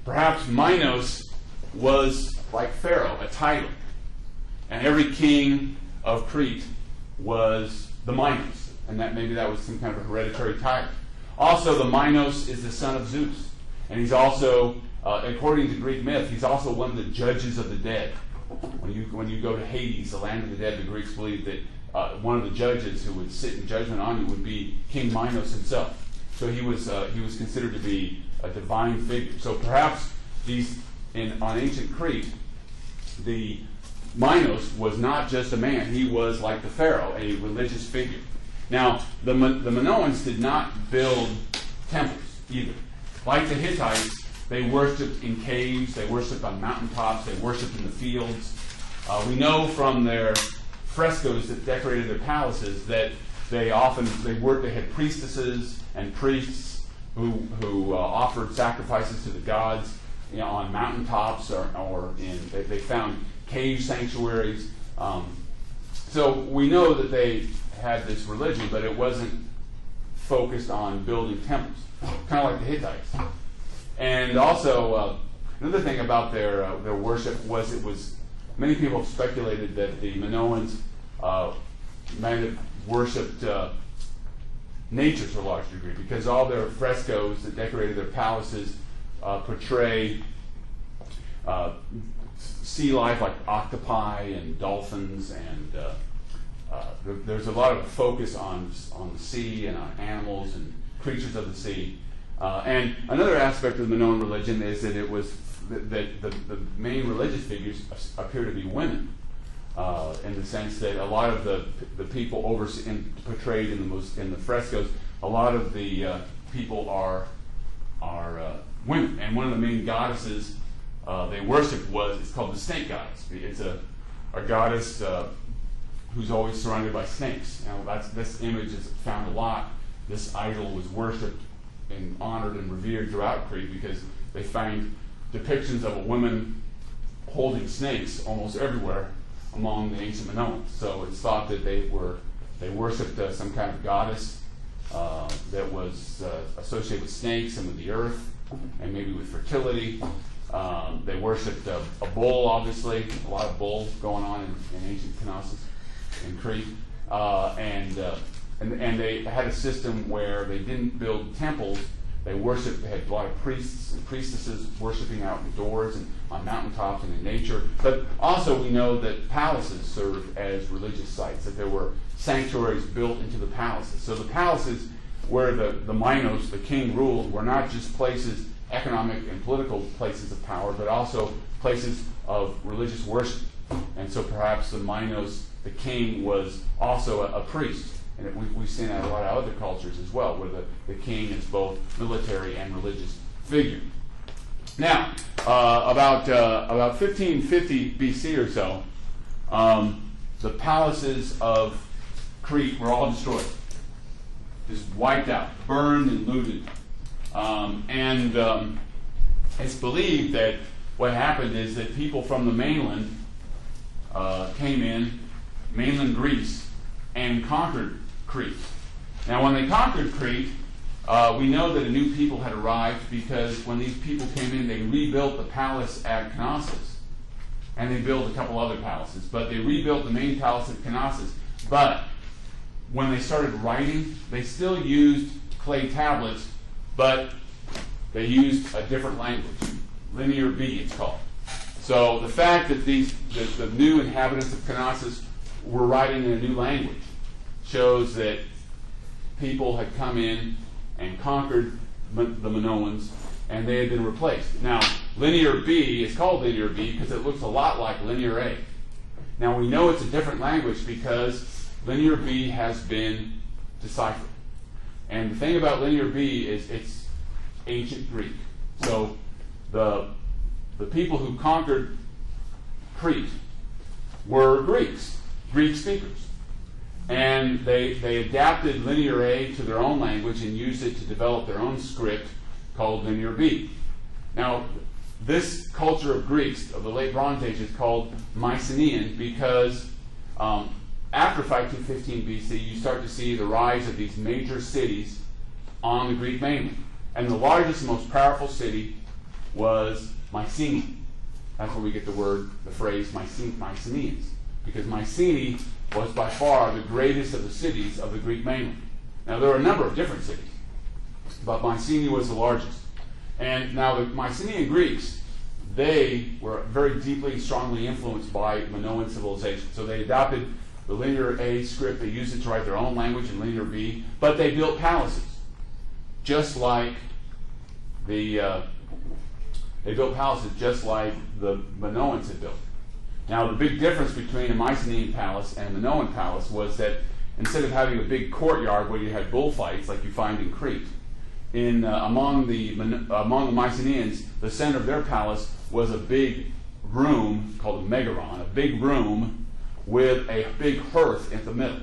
Perhaps Minos was like Pharaoh, a title, and every king of Crete was the Minos, and maybe that was some kind of a hereditary title. Also, the Minos is the son of Zeus, and he's also, according to Greek myth, he's also one of the judges of the dead. When you go to Hades, the land of the dead, the Greeks believed that one of the judges who would sit in judgment on you would be King Minos himself. So he was considered to be a divine figure. So perhaps on ancient Crete, the Minos was not just a man; he was like the pharaoh, a religious figure. Now, the Minoans did not build temples either. Like the Hittites, they worshipped in caves, they worshipped on mountaintops, they worshipped in the fields. We know from their frescoes that decorated their palaces that they had priestesses and priests who offered sacrifices to the gods, on mountaintops or they found cave sanctuaries. So we know that they had this religion, but it wasn't focused on building temples, kind of like the Hittites. And also, another thing about their worship was many people have speculated that the Minoans might have worshipped nature to a large degree, because all their frescoes that decorated their palaces portray sea life like octopi and dolphins, and there's a lot of focus on the sea and on animals and creatures of the sea. And another aspect of the Minoan religion is that the main religious figures appear to be women, in the sense that a lot of the people portrayed in the frescoes, a lot of the people are women, and one of the main goddesses they worship is called the snake goddess. It's a goddess who's always surrounded by snakes. Now this image is found a lot. This idol was worshipped and honored and revered throughout Crete because they find depictions of a woman holding snakes almost everywhere among the ancient Minoans. So it's thought that they worshipped some kind of goddess that was associated with snakes and with the earth and maybe with fertility. They worshipped a bull, obviously, a lot of bulls going on in ancient Knossos in Crete. And they had a system where they didn't build temples. They had a lot of priests and priestesses worshiping out indoors and on mountaintops and in nature. But also we know that palaces served as religious sites, that there were sanctuaries built into the palaces. So the palaces where the Minos, the king, ruled were not just places, economic and political places of power, but also places of religious worship. And so perhaps the Minos, the king, was also a priest. And we've seen that in a lot of other cultures as well, where the king is both military and religious figure. Now, about 1550 BC or so, the palaces of Crete were all destroyed, just wiped out, burned and looted. It's believed that what happened is that people from the mainland came in, mainland Greece, and conquered Crete. Now, when they conquered Crete, we know that a new people had arrived because when these people came in, they rebuilt the palace at Knossos. And they built a couple other palaces. But they rebuilt the main palace at Knossos. But when they started writing, they still used clay tablets, but they used a different language. Linear B, it's called. So the fact that the new inhabitants of Knossos were writing in a new language shows that people had come in and conquered the Minoans, and they had been replaced. Now, Linear B is called Linear B because it looks a lot like Linear A. Now we know it's a different language because Linear B has been deciphered. And the thing about Linear B is it's ancient Greek. So the people who conquered Crete were Greeks, Greek speakers. And they adapted Linear A to their own language and used it to develop their own script called Linear B. Now, this culture of Greeks of the late Bronze Age is called Mycenaean because after 5215 BC, you start to see the rise of these major cities on the Greek mainland. And the largest and most powerful city was Mycenae. That's where we get the phrase Mycenaeans. Because Mycenae was by far the greatest of the cities of the Greek mainland. Now, there are a number of different cities, but Mycenae was the largest. And now the Mycenaean Greeks, they were very deeply and strongly influenced by Minoan civilization. So they adopted the Linear A script. They used it to write their own language in Linear B, but they built palaces, just like the Minoans had built. Now, the big difference between a Mycenaean palace and a Minoan palace was that instead of having a big courtyard where you had bullfights like you find in Crete, among the Mycenaeans, the center of their palace was a big room called a megaron, a big room with a big hearth in the middle.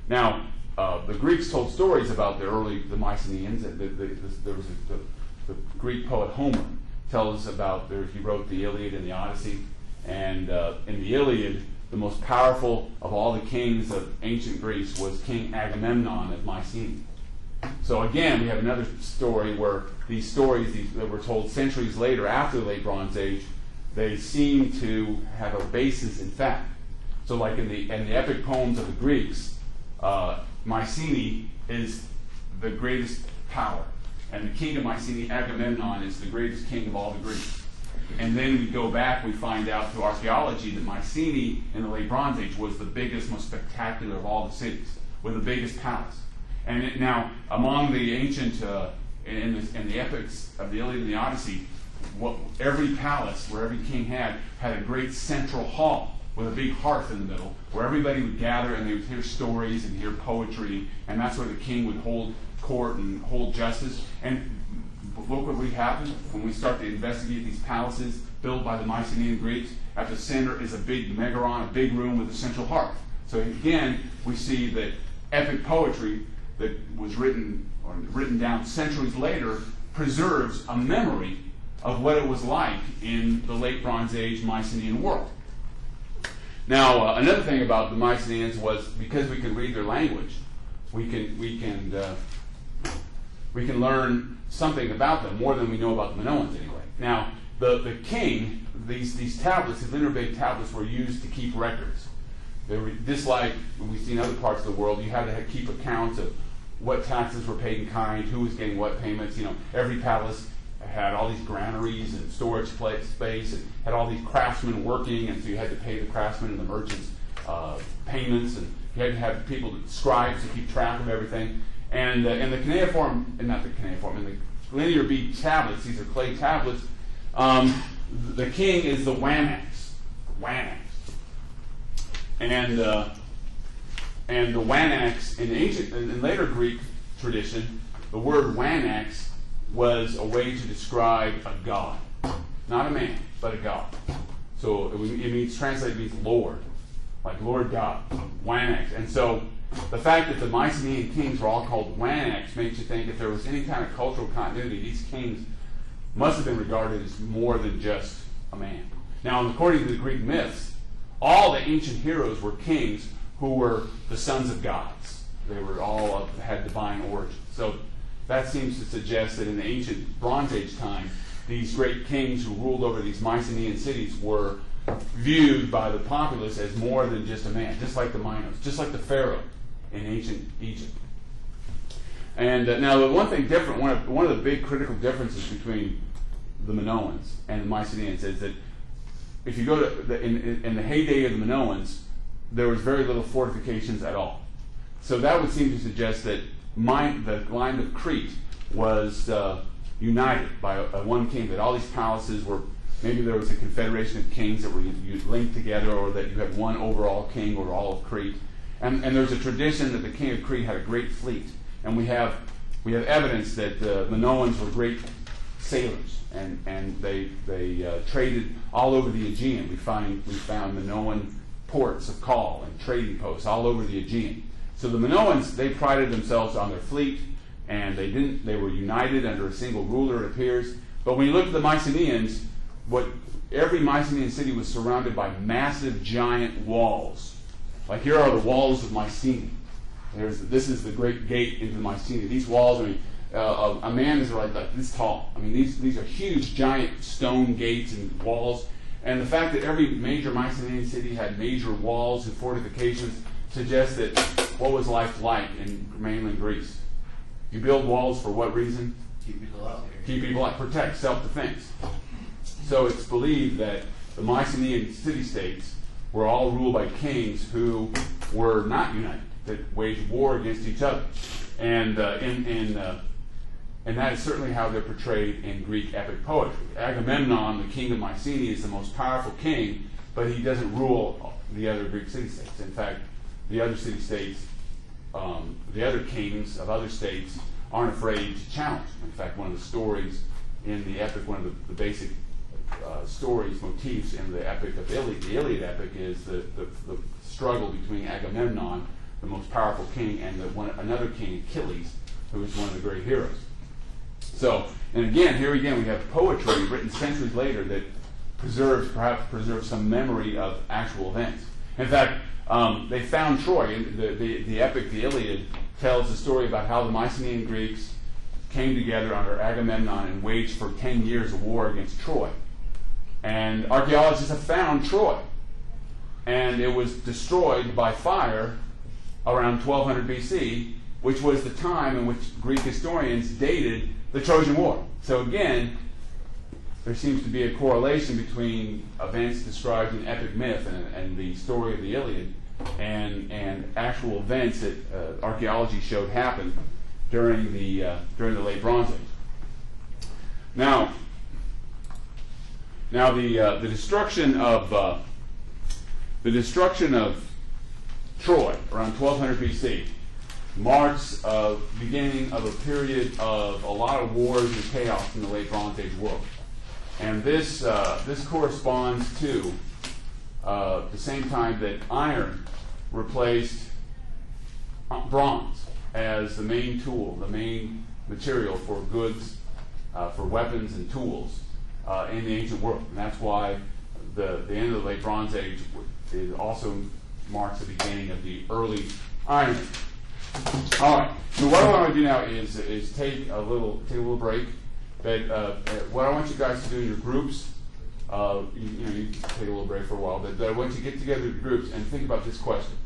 Now, the Greeks told stories about the Mycenaeans. There was the Greek poet Homer tells us about he wrote the Iliad and the Odyssey. And in the Iliad, the most powerful of all the kings of ancient Greece was King Agamemnon of Mycenae. So again, we have another story where these stories that were told centuries later, after the late Bronze Age, they seem to have a basis in fact. So like in the epic poems of the Greeks, Mycenae is the greatest power. And the king of Mycenae, Agamemnon, is the greatest king of all the Greeks. And then we go back, we find out through archaeology that Mycenae in the late Bronze Age was the biggest, most spectacular of all the cities, with the biggest palace. And now, among the ancient, in the epics of the Iliad and the Odyssey, every palace where every king had a great central hall with a big hearth in the middle, where everybody would gather and they would hear stories and hear poetry, and that's where the king would hold court and hold justice. And look what would happen when we start to investigate these palaces built by the Mycenaean Greeks. At the center is a big megaron, a big room with a central hearth. So again, we see that epic poetry that was written down centuries later preserves a memory of what it was like in the late Bronze Age Mycenaean world. Now, another thing about the Mycenaeans was because we can read their language, we can learn something about them more than we know about the Minoans anyway. Now, the king, these tablets, these Linear B tablets, were used to keep records. They were just like we see in other parts of the world. You had to keep accounts of what taxes were paid in kind, who was getting what payments. You know, every palace had all these granaries and storage space, and had all these craftsmen working, and so you had to pay the craftsmen and the merchants payments, and you had to have people, scribes, to keep track of everything. And in the cuneiform, in the Linear B tablets, these are clay tablets, the king is the Wanax. And the Wanax, in later Greek tradition, the word Wanax was a way to describe a god. Not a man, but a god. So it means, translated means Lord, like Lord God, Wanax. And so the fact that the Mycenaean kings were all called Wanax makes you think if there was any kind of cultural continuity, these kings must have been regarded as more than just a man. Now, according to the Greek myths, all the ancient heroes were kings who were the sons of gods. They were all had divine origins. So that seems to suggest that in the ancient Bronze Age time, these great kings who ruled over these Mycenaean cities were viewed by the populace as more than just a man, just like the Minos, just like the Pharaoh in ancient Egypt. And now the one thing different, one of the big critical differences between the Minoans and the Mycenaeans is that if you go to in the heyday of the Minoans, there was very little fortifications at all. So that would seem to suggest that the line of Crete was united by one king, that all these palaces were, maybe there was a confederation of kings that were linked together, or that you had one overall king over all of Crete. And there's a tradition that the king of Crete had a great fleet. And we have evidence that the Minoans were great sailors, and they traded all over the Aegean. We found Minoan ports of call and trading posts all over the Aegean. So the Minoans, they prided themselves on their fleet, and they were united under a single ruler, it appears. But when you look at the Mycenaeans, every Mycenaean city was surrounded by massive, giant walls. Like, here are the walls of Mycenae. This is the great gate into Mycenae. These walls, I mean, a man is like this tall. I mean, these are huge, giant stone gates and walls. And the fact that every major Mycenaean city had major walls and fortifications suggests that what was life like in mainland Greece? You build walls for what reason? Keep people out. Keep people out. Protect, self-defense. So it's believed that the Mycenaean city-states were all ruled by kings who were not united, that waged war against each other. And that is certainly how they're portrayed in Greek epic poetry. Agamemnon, the king of Mycenae, is the most powerful king, but he doesn't rule the other Greek city-states. In fact, the other city-states, the other kings of other states aren't afraid to challenge him. In fact, one of the stories in the epic, one of the basic stories, motifs in the epic of the Iliad epic, is the struggle between Agamemnon, the most powerful king, and another king, Achilles, who is one of the great heroes. So, and again, here again, we have poetry written centuries later that perhaps preserves some memory of actual events. In fact, they found Troy. The epic, the Iliad, tells the story about how the Mycenaean Greeks came together under Agamemnon and waged for 10 years a war against Troy. And archaeologists have found Troy. And it was destroyed by fire around 1200 BC, which was the time in which Greek historians dated the Trojan War. So again, there seems to be a correlation between events described in epic myth and the story of the Iliad and actual events that archaeology showed happened during the late Bronze Age. Now the destruction of Troy around 1200 BC marks the beginning of a period of a lot of wars and chaos in the late Bronze Age world. And this corresponds to the same time that iron replaced bronze as the main tool, the main material for goods, for weapons and tools in the ancient world. And that's why the end of the late Bronze Age also marks the beginning of the early Iron Age. All right. So what I want to do now is take a little break. But what I want you guys to do in your groups, you can take a little break for a while, but I want you to get together in groups and think about this question: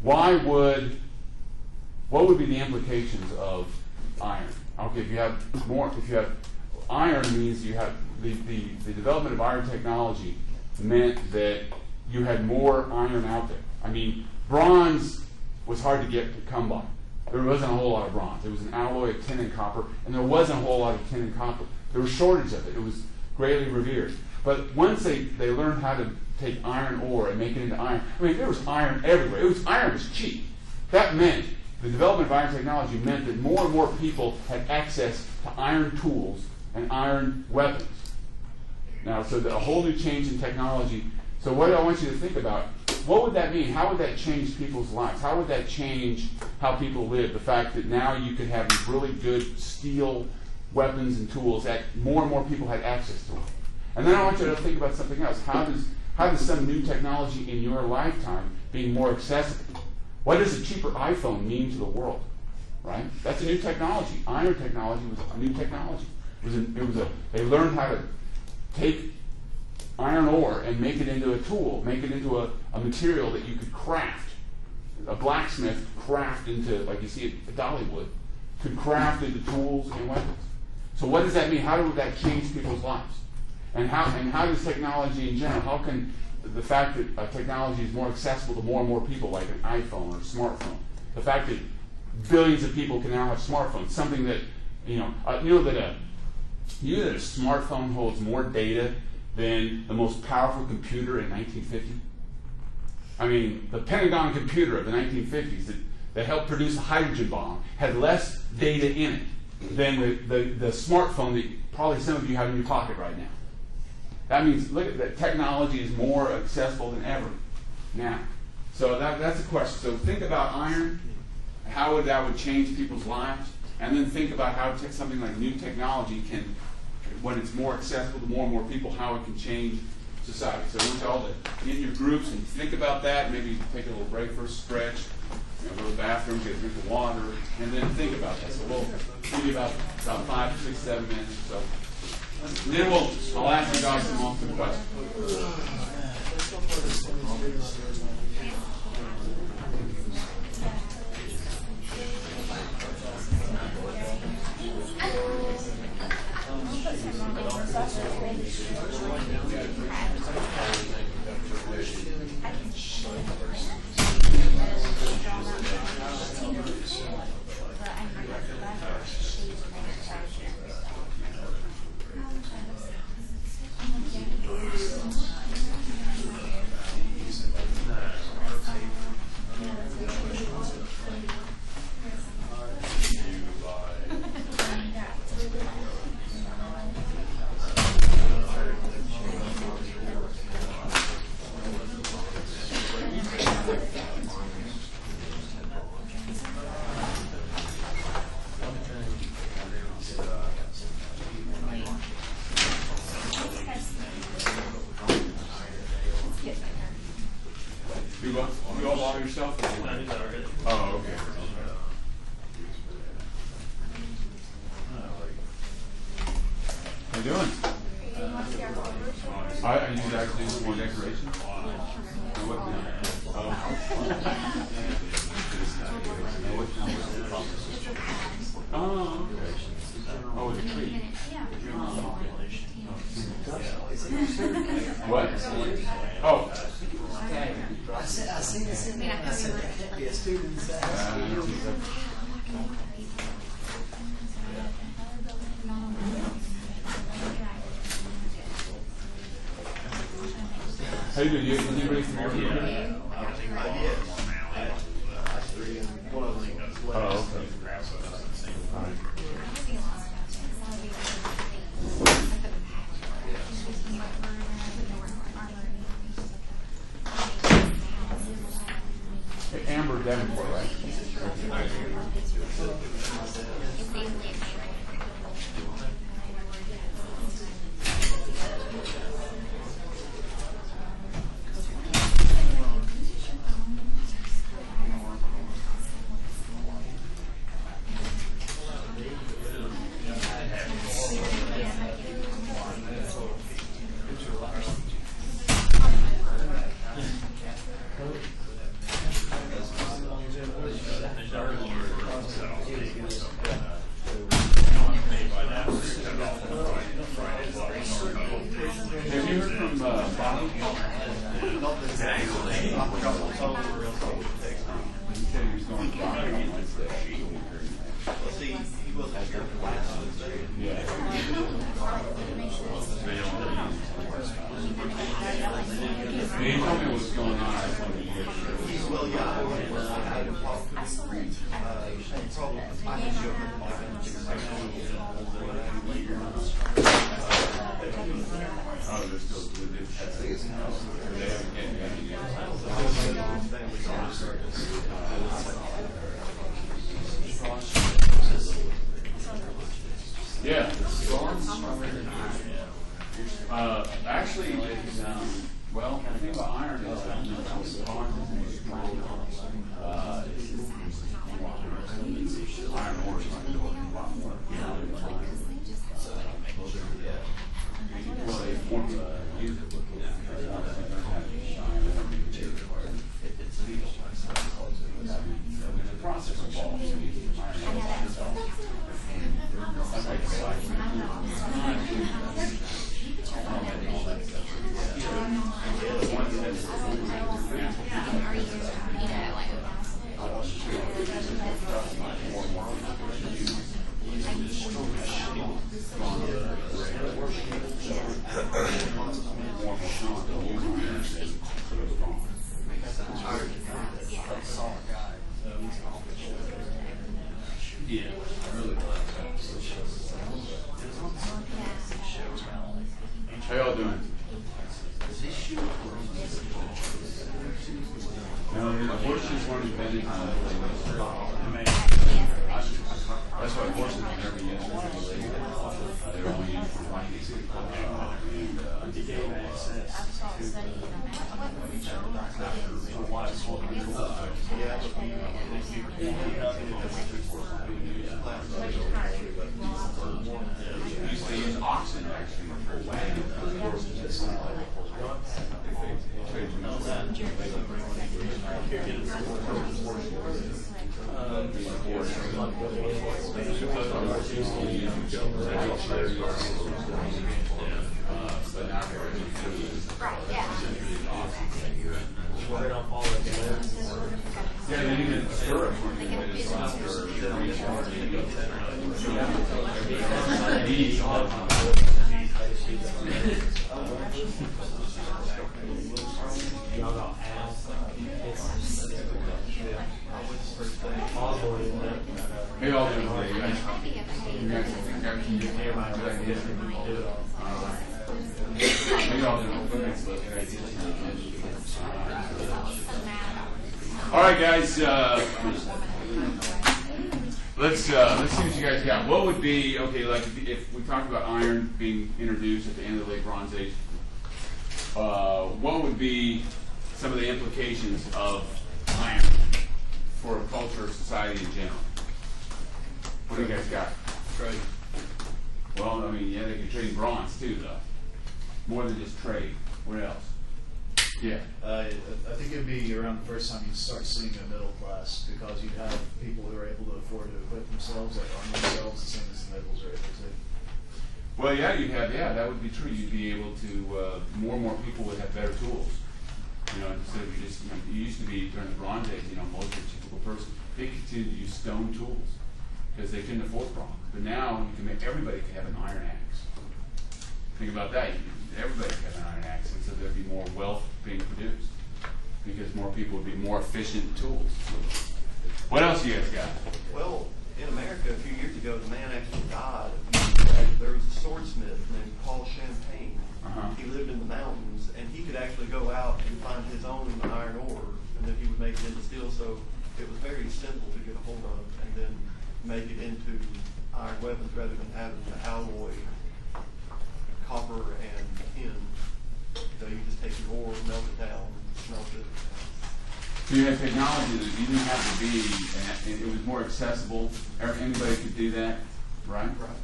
what would be the implications of iron? Okay, if you have iron, means you have the development of iron technology meant that you had more iron out there. I mean, bronze was hard to come by. There wasn't a whole lot of bronze. It was an alloy of tin and copper, and there wasn't a whole lot of tin and copper. There was a shortage of it. It was greatly revered. But once they learned how to take iron ore and make it into iron, I mean, there was iron everywhere. Iron was cheap. That meant, the development of iron technology meant that more and more people had access to iron tools and iron weapons. Now, so a whole new change in technology. So what I want you to think about, what would that mean? How would that change people's lives? How would that change how people live? The fact that now you could have these really good steel weapons and tools that more and more people had access to them. And then I want you to think about something else. How does some new technology in your lifetime being more accessible? What does a cheaper iPhone mean to the world? Right? That's a new technology. Iron technology was a new technology. They learned how to take iron ore and make it into a tool, make it into a material that you could craft. A blacksmith craft into, like you see at Dollywood, could craft into tools and weapons. So what does that mean? How would that change people's lives? And how does technology in general, how can the fact that technology is more accessible to more and more people, like an iPhone or a smartphone, the fact that billions of people can now have smartphones, something that, that You know that a smartphone holds more data than the most powerful computer in 1950? I mean, the Pentagon computer of the 1950s that helped produce the hydrogen bomb had less data in it than the smartphone that probably some of you have in your pocket right now. That means, look at that, technology is more accessible than ever now. So that's a question. So think about iron, how that would change people's lives, and then think about how something like new technology can, when it's more accessible to more and more people, how it can change society. So I want you all to get in your groups and think about that. Maybe take a little break for a stretch, go to the bathroom, get a drink of water, and then think about that. So we'll give you about 5, 6, 7 minutes or so. And then I'll ask you guys some questions. You all water yourself? Oh, okay. How you doing? I you guys do some more decoration? Oh, okay. Oh, with a tree. What? Oh. I seen this in there, and I said, that can't be a student. How you doing? You ready for more? Oh, okay. All right. Amber Davenport, right? Have you heard from Bob? He said he was going to Bob on Wednesday. See, he wasn't here for last Wednesday. Yeah. He told me what's going on. I just wanted to hear. Well, yeah, I had a problem. I can show her my Oh, they're still doing it. They haven't get any yet. Yeah. Actually, it's, well, the thing about iron is iron ore is going to do a lot more. Well, they want to use it. There's a process involved. more talent to use iron than bronze. Yeah, really. How y'all doing? No, horses weren't invented until that's why horses were never used for labor. They were only used for like and gave access used to use oxen actually for wagon horses. Yeah, they didn't stirrups weren't invented until after these Hey, all doing today, you guys? You guys all right, guys. Let's see what you guys got. What would be like if we talked about iron being introduced at the end of the Late Bronze Age? What would be some of the implications of iron for a culture, society in general? What do you guys got? Trade. Well, I mean, yeah, they could trade bronze too, though. More than just trade. What else? Yeah. I think it'd be around the first time you start seeing a middle class, because you'd have people who are able to afford to equip themselves, like arm themselves, the same as the nobles are able to. Well, yeah, you'd have, that would be true. You'd be able to, more and more people would have better tools. You know, instead of just, it used to be during the Bronze Age, most of the typical person, they continued to use stone tools because they couldn't afford bronze. But now you can make, everybody can have an iron axe. Think about that. Everybody can have an iron axe, and so there'd be more wealth being produced because more people would be more efficient tools. What else you guys got? Well, in America, a few years ago, the man actually died. There was a swordsmith named Paul Champagne. He lived in the mountains, and he could actually go out and find his own iron ore, and then he would make it into steel. So it was very simple to get a hold of, and then make it into iron weapons rather than having to alloy copper and tin. So you just take your ore, melt it down, smelt it. So you had technology that you didn't have to be, and it was more accessible. Anybody could do that, right? Right.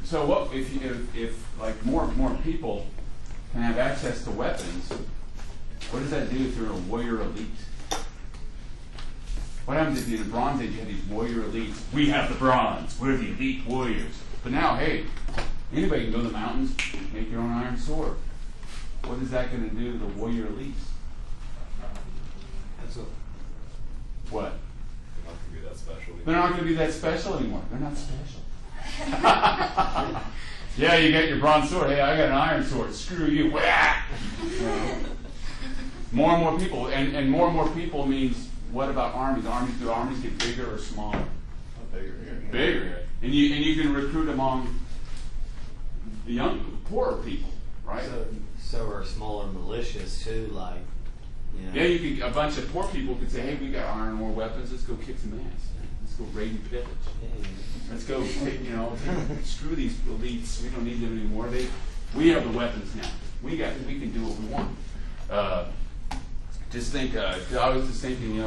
So what if like more people can have access to weapons? What does that do if you're a warrior elite? What happens if in the Bronze Age you had these warrior elites? We have the bronze. We're the elite warriors. But now, hey, anybody can go to the mountains, make your own iron sword. What is that going to do to the warrior elites? What? They're not going to be that special anymore. They're not special. Yeah, you got your bronze sword. Hey, I got an iron sword. Screw you. More and more people, and more and more people means what about armies? Do armies get bigger or smaller? Bigger. And you can recruit among the young, poorer people, right? So are smaller militias too, like. Yeah, you can. A bunch of poor people could say, "Hey, we got iron ore weapons. Let's go kick some ass. Let's go raid and pillage. Let's go, screw these elites. We don't need them anymore. We have the weapons now. We can do what we want." Just think. I was just thinking, we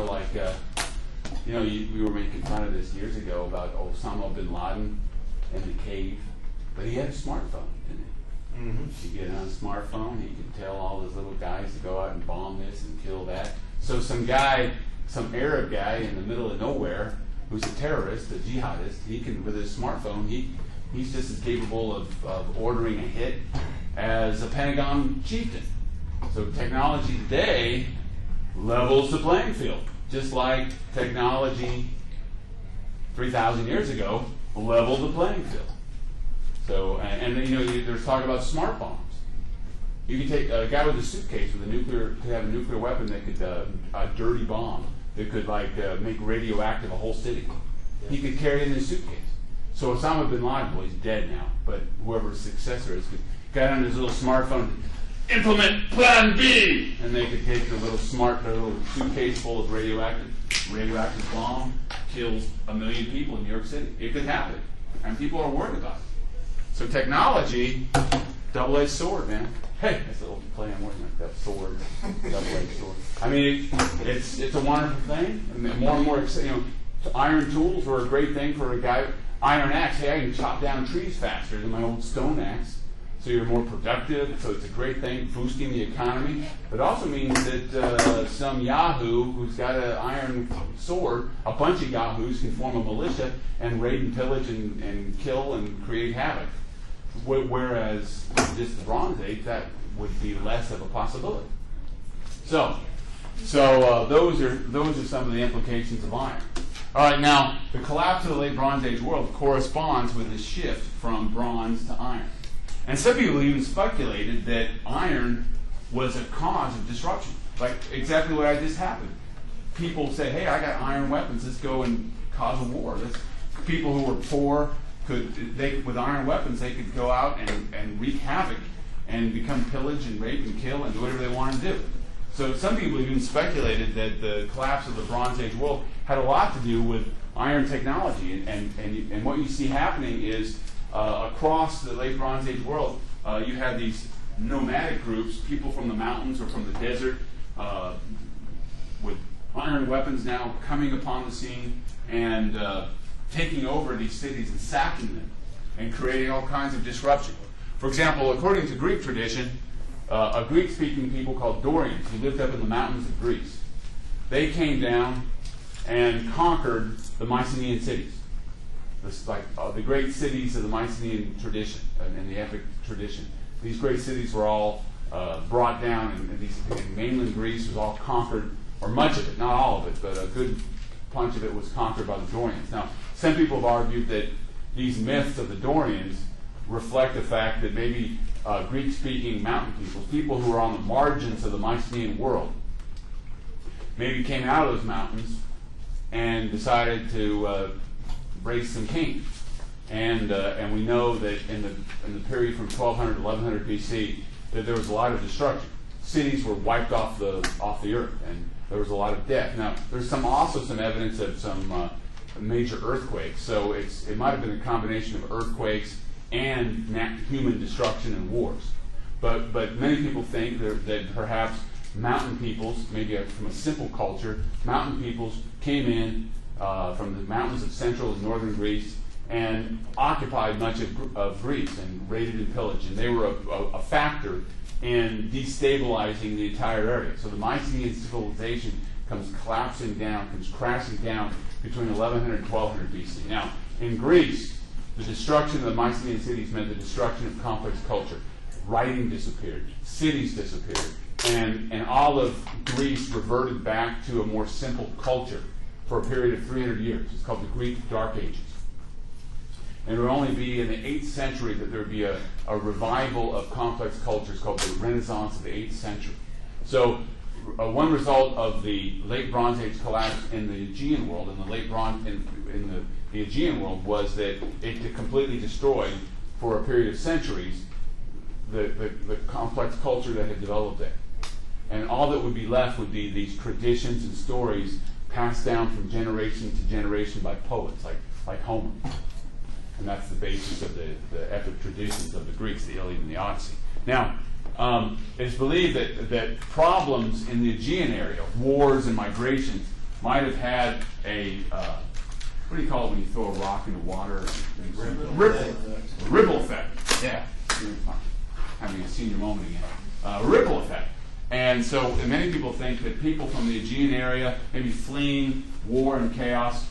were making fun of this years ago about Osama bin Laden and the cave, but he had a smartphone, didn't he? Mm-hmm. You get on a smartphone, he could tell all those little guys to go out and bomb this and kill that. So some Arab guy in the middle of nowhere who's a terrorist, a jihadist, he can, with his smartphone, he's just as capable of ordering a hit as a Pentagon chieftain. So technology today levels the playing field, just like technology 3,000 years ago leveled the playing field. So, and then, there's talk about smart bombs. You can take a guy with a suitcase with could have a nuclear weapon that could, a dirty bomb that could make radioactive a whole city. He could carry it in his suitcase. So Osama bin Laden, well, he's dead now, but whoever his successor is, got on his little smartphone, implement Plan B, and they could take their little suitcase full of radioactive bomb, kills 1 million people in New York City. It could happen, and people are worried about it. So technology, double-edged sword, man. Hey, that's a little play on words like that, sword, double-edged sword. I mean, it's a wonderful thing. And more and more, iron tools were a great thing for a guy. Iron axe, hey, I can chop down trees faster than my old stone axe. So you're more productive, so it's a great thing, boosting the economy. But it also means that some yahoo who's got an iron sword, a bunch of yahoos can form a militia and raid and pillage and kill and create havoc. Whereas just the Bronze Age, that would be less of a possibility. So those are some of the implications of iron. All right, now the collapse of the late Bronze Age world corresponds with the shift from bronze to iron. And some people even speculated that iron was a cause of disruption, like exactly what I just happened. People say, hey, I got iron weapons, let's go and cause a war. People who were poor, with iron weapons, they could go out and wreak havoc and become pillage and rape and kill and do whatever they wanted to do. So some people even speculated that the collapse of the Bronze Age world had a lot to do with iron technology. And what you see happening is across the late Bronze Age world, you had these nomadic groups, people from the mountains or from the desert, with iron weapons now coming upon the scene and taking over these cities and sacking them and creating all kinds of disruption. For example, according to Greek tradition, a Greek-speaking people called Dorians who lived up in the mountains of Greece, they came down and conquered the Mycenaean cities. The great cities of the Mycenaean tradition and the epic tradition. These great cities were all brought down, and mainland Greece was all conquered, or much of it, not all of it, but a good bunch of it was conquered by the Dorians. Now, some people have argued that these myths of the Dorians reflect the fact that maybe Greek-speaking mountain people who were on the margins of the Mycenaean world, maybe came out of those mountains and decided to raise some kings. And we know that in the period from 1200 to 1100 BC, that there was a lot of destruction. Cities were wiped off the earth, and there was a lot of death. Now, there's also some evidence of some major earthquakes. So it might have been a combination of earthquakes and human destruction and wars. But many people think that perhaps mountain peoples, maybe from a simple culture, mountain peoples came in from the mountains of central and northern Greece and occupied much of Greece and raided and pillaged. And they were a factor in destabilizing the entire area. So the Mycenaean civilization comes collapsing down, comes crashing down between 1100 and 1200 BC. Now, in Greece, the destruction of the Mycenaean cities meant the destruction of complex culture. Writing disappeared, cities disappeared, and all of Greece reverted back to a more simple culture for a period of 300 years. It's called the Greek Dark Ages. And it would only be in the 8th century that there would be a revival of complex cultures called the Renaissance of the 8th century. So one result of the late Bronze Age collapse in the Aegean world, in the Aegean world, was that it completely destroyed, for a period of centuries, the complex culture that had developed there. And all that would be left would be these traditions and stories passed down from generation to generation by poets like Homer. And that's the basis of the epic traditions of the Greeks, the Iliad and the Odyssey. Now, it is believed that problems in the Aegean area, wars and migrations, might have had a, what do you call it when you throw a rock into water? Ripple effect. Yeah. Having a senior moment again. Ripple effect. And so many people think that people from the Aegean area, maybe fleeing war and chaos,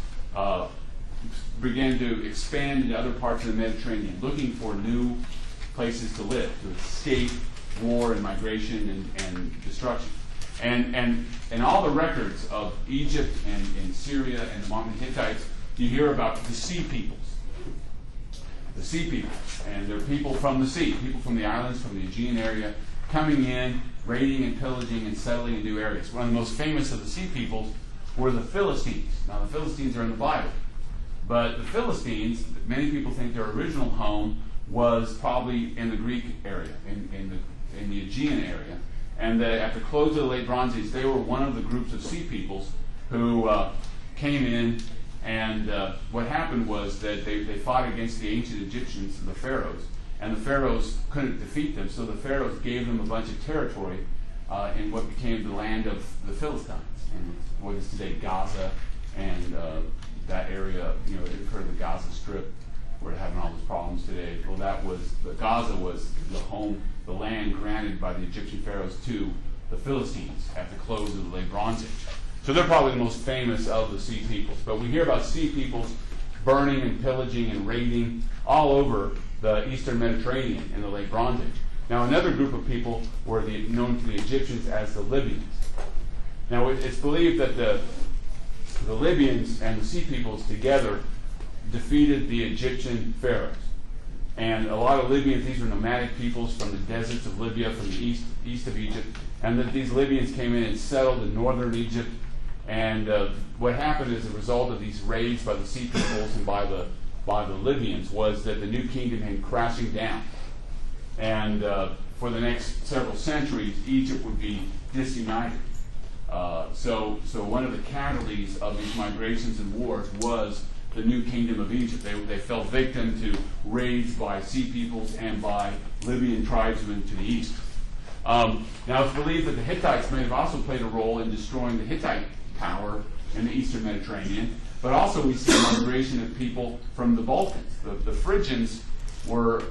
began to expand into other parts of the Mediterranean, looking for new places to live, to escape war and migration and destruction. And in all the records of Egypt and Syria and the modern Hittites, you hear about the sea peoples. the sea people. And they're people from the sea, people from the islands, from the Aegean area, coming in, raiding and pillaging and settling in new areas. One of the most famous of the sea peoples were the Philistines. Now, the Philistines are in the Bible. But the Philistines, many people think their original home was probably in the Greek area, in the Aegean area. And that at the close of the late Bronze Age, they were one of the groups of sea peoples who came in, and what happened was that they fought against the ancient Egyptians, the pharaohs, and the pharaohs couldn't defeat them, so the pharaohs gave them a bunch of territory in what became the land of the Philistines, and what is today Gaza, and that area, you've heard of the Gaza Strip, we're having all those problems today. Well, Gaza was the land granted by the Egyptian pharaohs to the Philistines at the close of the late Bronze Age. So they're probably the most famous of the sea peoples. But we hear about sea peoples burning and pillaging and raiding all over the eastern Mediterranean in the late Bronze Age. Now, another group of people were known to the Egyptians as the Libyans. Now, it's believed that the Libyans and the sea peoples together defeated the Egyptian pharaohs. And a lot of Libyans, these were nomadic peoples from the deserts of Libya, from the east of Egypt, and that these Libyans came in and settled in northern Egypt. And what happened as a result of these raids by the sea peoples and by the Libyans was that the new kingdom came crashing down. And for the next several centuries, Egypt would be disunited. So one of the casualties of these migrations and wars was the new kingdom of Egypt. They fell victim to raids by sea peoples and by Libyan tribesmen to the east. Now it's believed that the Hittites may have also played a role in destroying the Hittite power in the eastern Mediterranean, but also we see a migration of people from the Balkans. The Phrygians were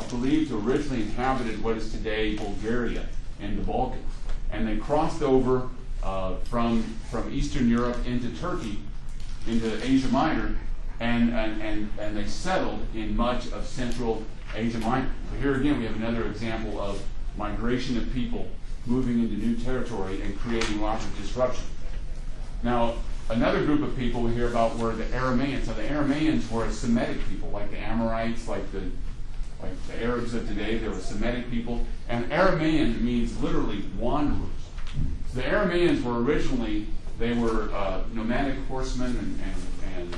believed to originally inhabited what is today Bulgaria and the Balkans, and they crossed over from Eastern Europe into Turkey, into Asia Minor, and they settled in much of Central Asia Minor. So here again we have another example of migration of people moving into new territory and creating lots of disruption. Now, another group of people we hear about were the Aramaeans. So the Aramaeans were a Semitic people, like the Amorites, like the Arabs of today. They were Semitic people. And Aramaean means literally wanderers. So the Aramaeans were originally, they were nomadic horsemen, and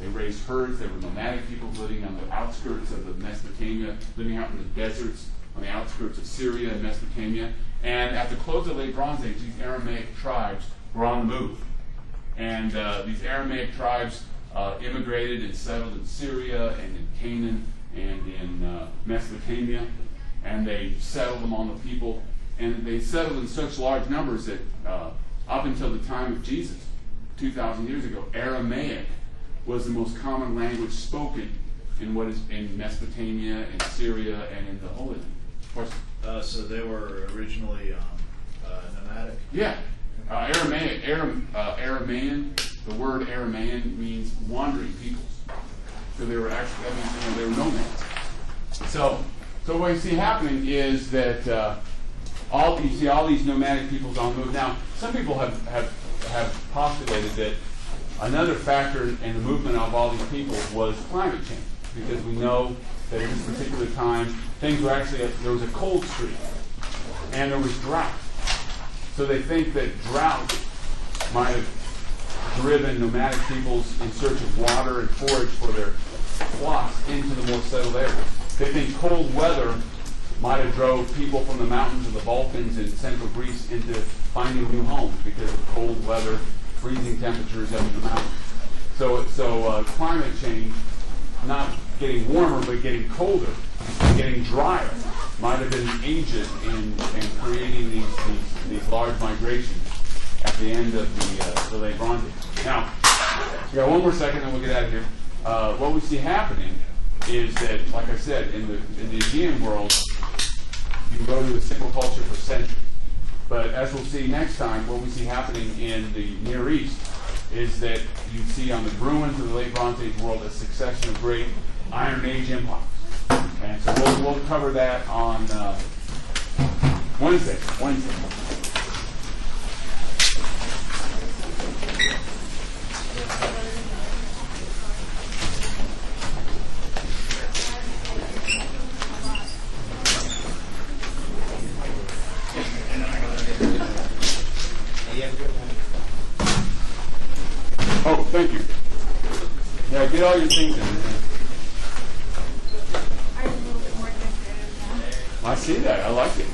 they raised herds. They were nomadic people living on the outskirts of the Mesopotamia, living out in the deserts on the outskirts of Syria and Mesopotamia. And at the close of the late Bronze Age, these Aramaic tribes were on the move. And these Aramaic tribes immigrated and settled in Syria and in Canaan and in Mesopotamia, and they settled among the people. And they settled in such large numbers that up until the time of Jesus, 2,000 years ago, Aramaic was the most common language spoken in what is in Mesopotamia and Syria and in the Holy Land. Of course. So they were originally nomadic? Yeah. Aramaean, the word Aramaean means wandering peoples. So they were actually, that means they were nomads. So what you see happening is that you see all these nomadic peoples on the move. Now, some people have postulated that another factor in the movement of all these people was climate change, because we know that at this particular time, things were actually, there was a cold streak, and there was drought. So they think that drought might have driven nomadic peoples in search of water and forage for their flocks into the more settled areas. They think cold weather might have drove people from the mountains of the Balkans and central Greece into finding new homes because of cold weather, freezing temperatures up in the mountains. So climate change, not getting warmer but getting colder, getting drier, might have been agent in creating these large migrations at the end of the late Bronze Age. Now, we got one more second and we'll get out of here. What we see happening is that, like I said, in the Aegean world, you can go to a simple culture for centuries. But as we'll see next time, what we see happening in the Near East is that you see on the ruins of the late Bronze Age world a succession of great Iron Age empires. And so we'll cover that on Wednesday. Yeah, get all your things in. Are you a little bit more decorative now? I see that. I like it.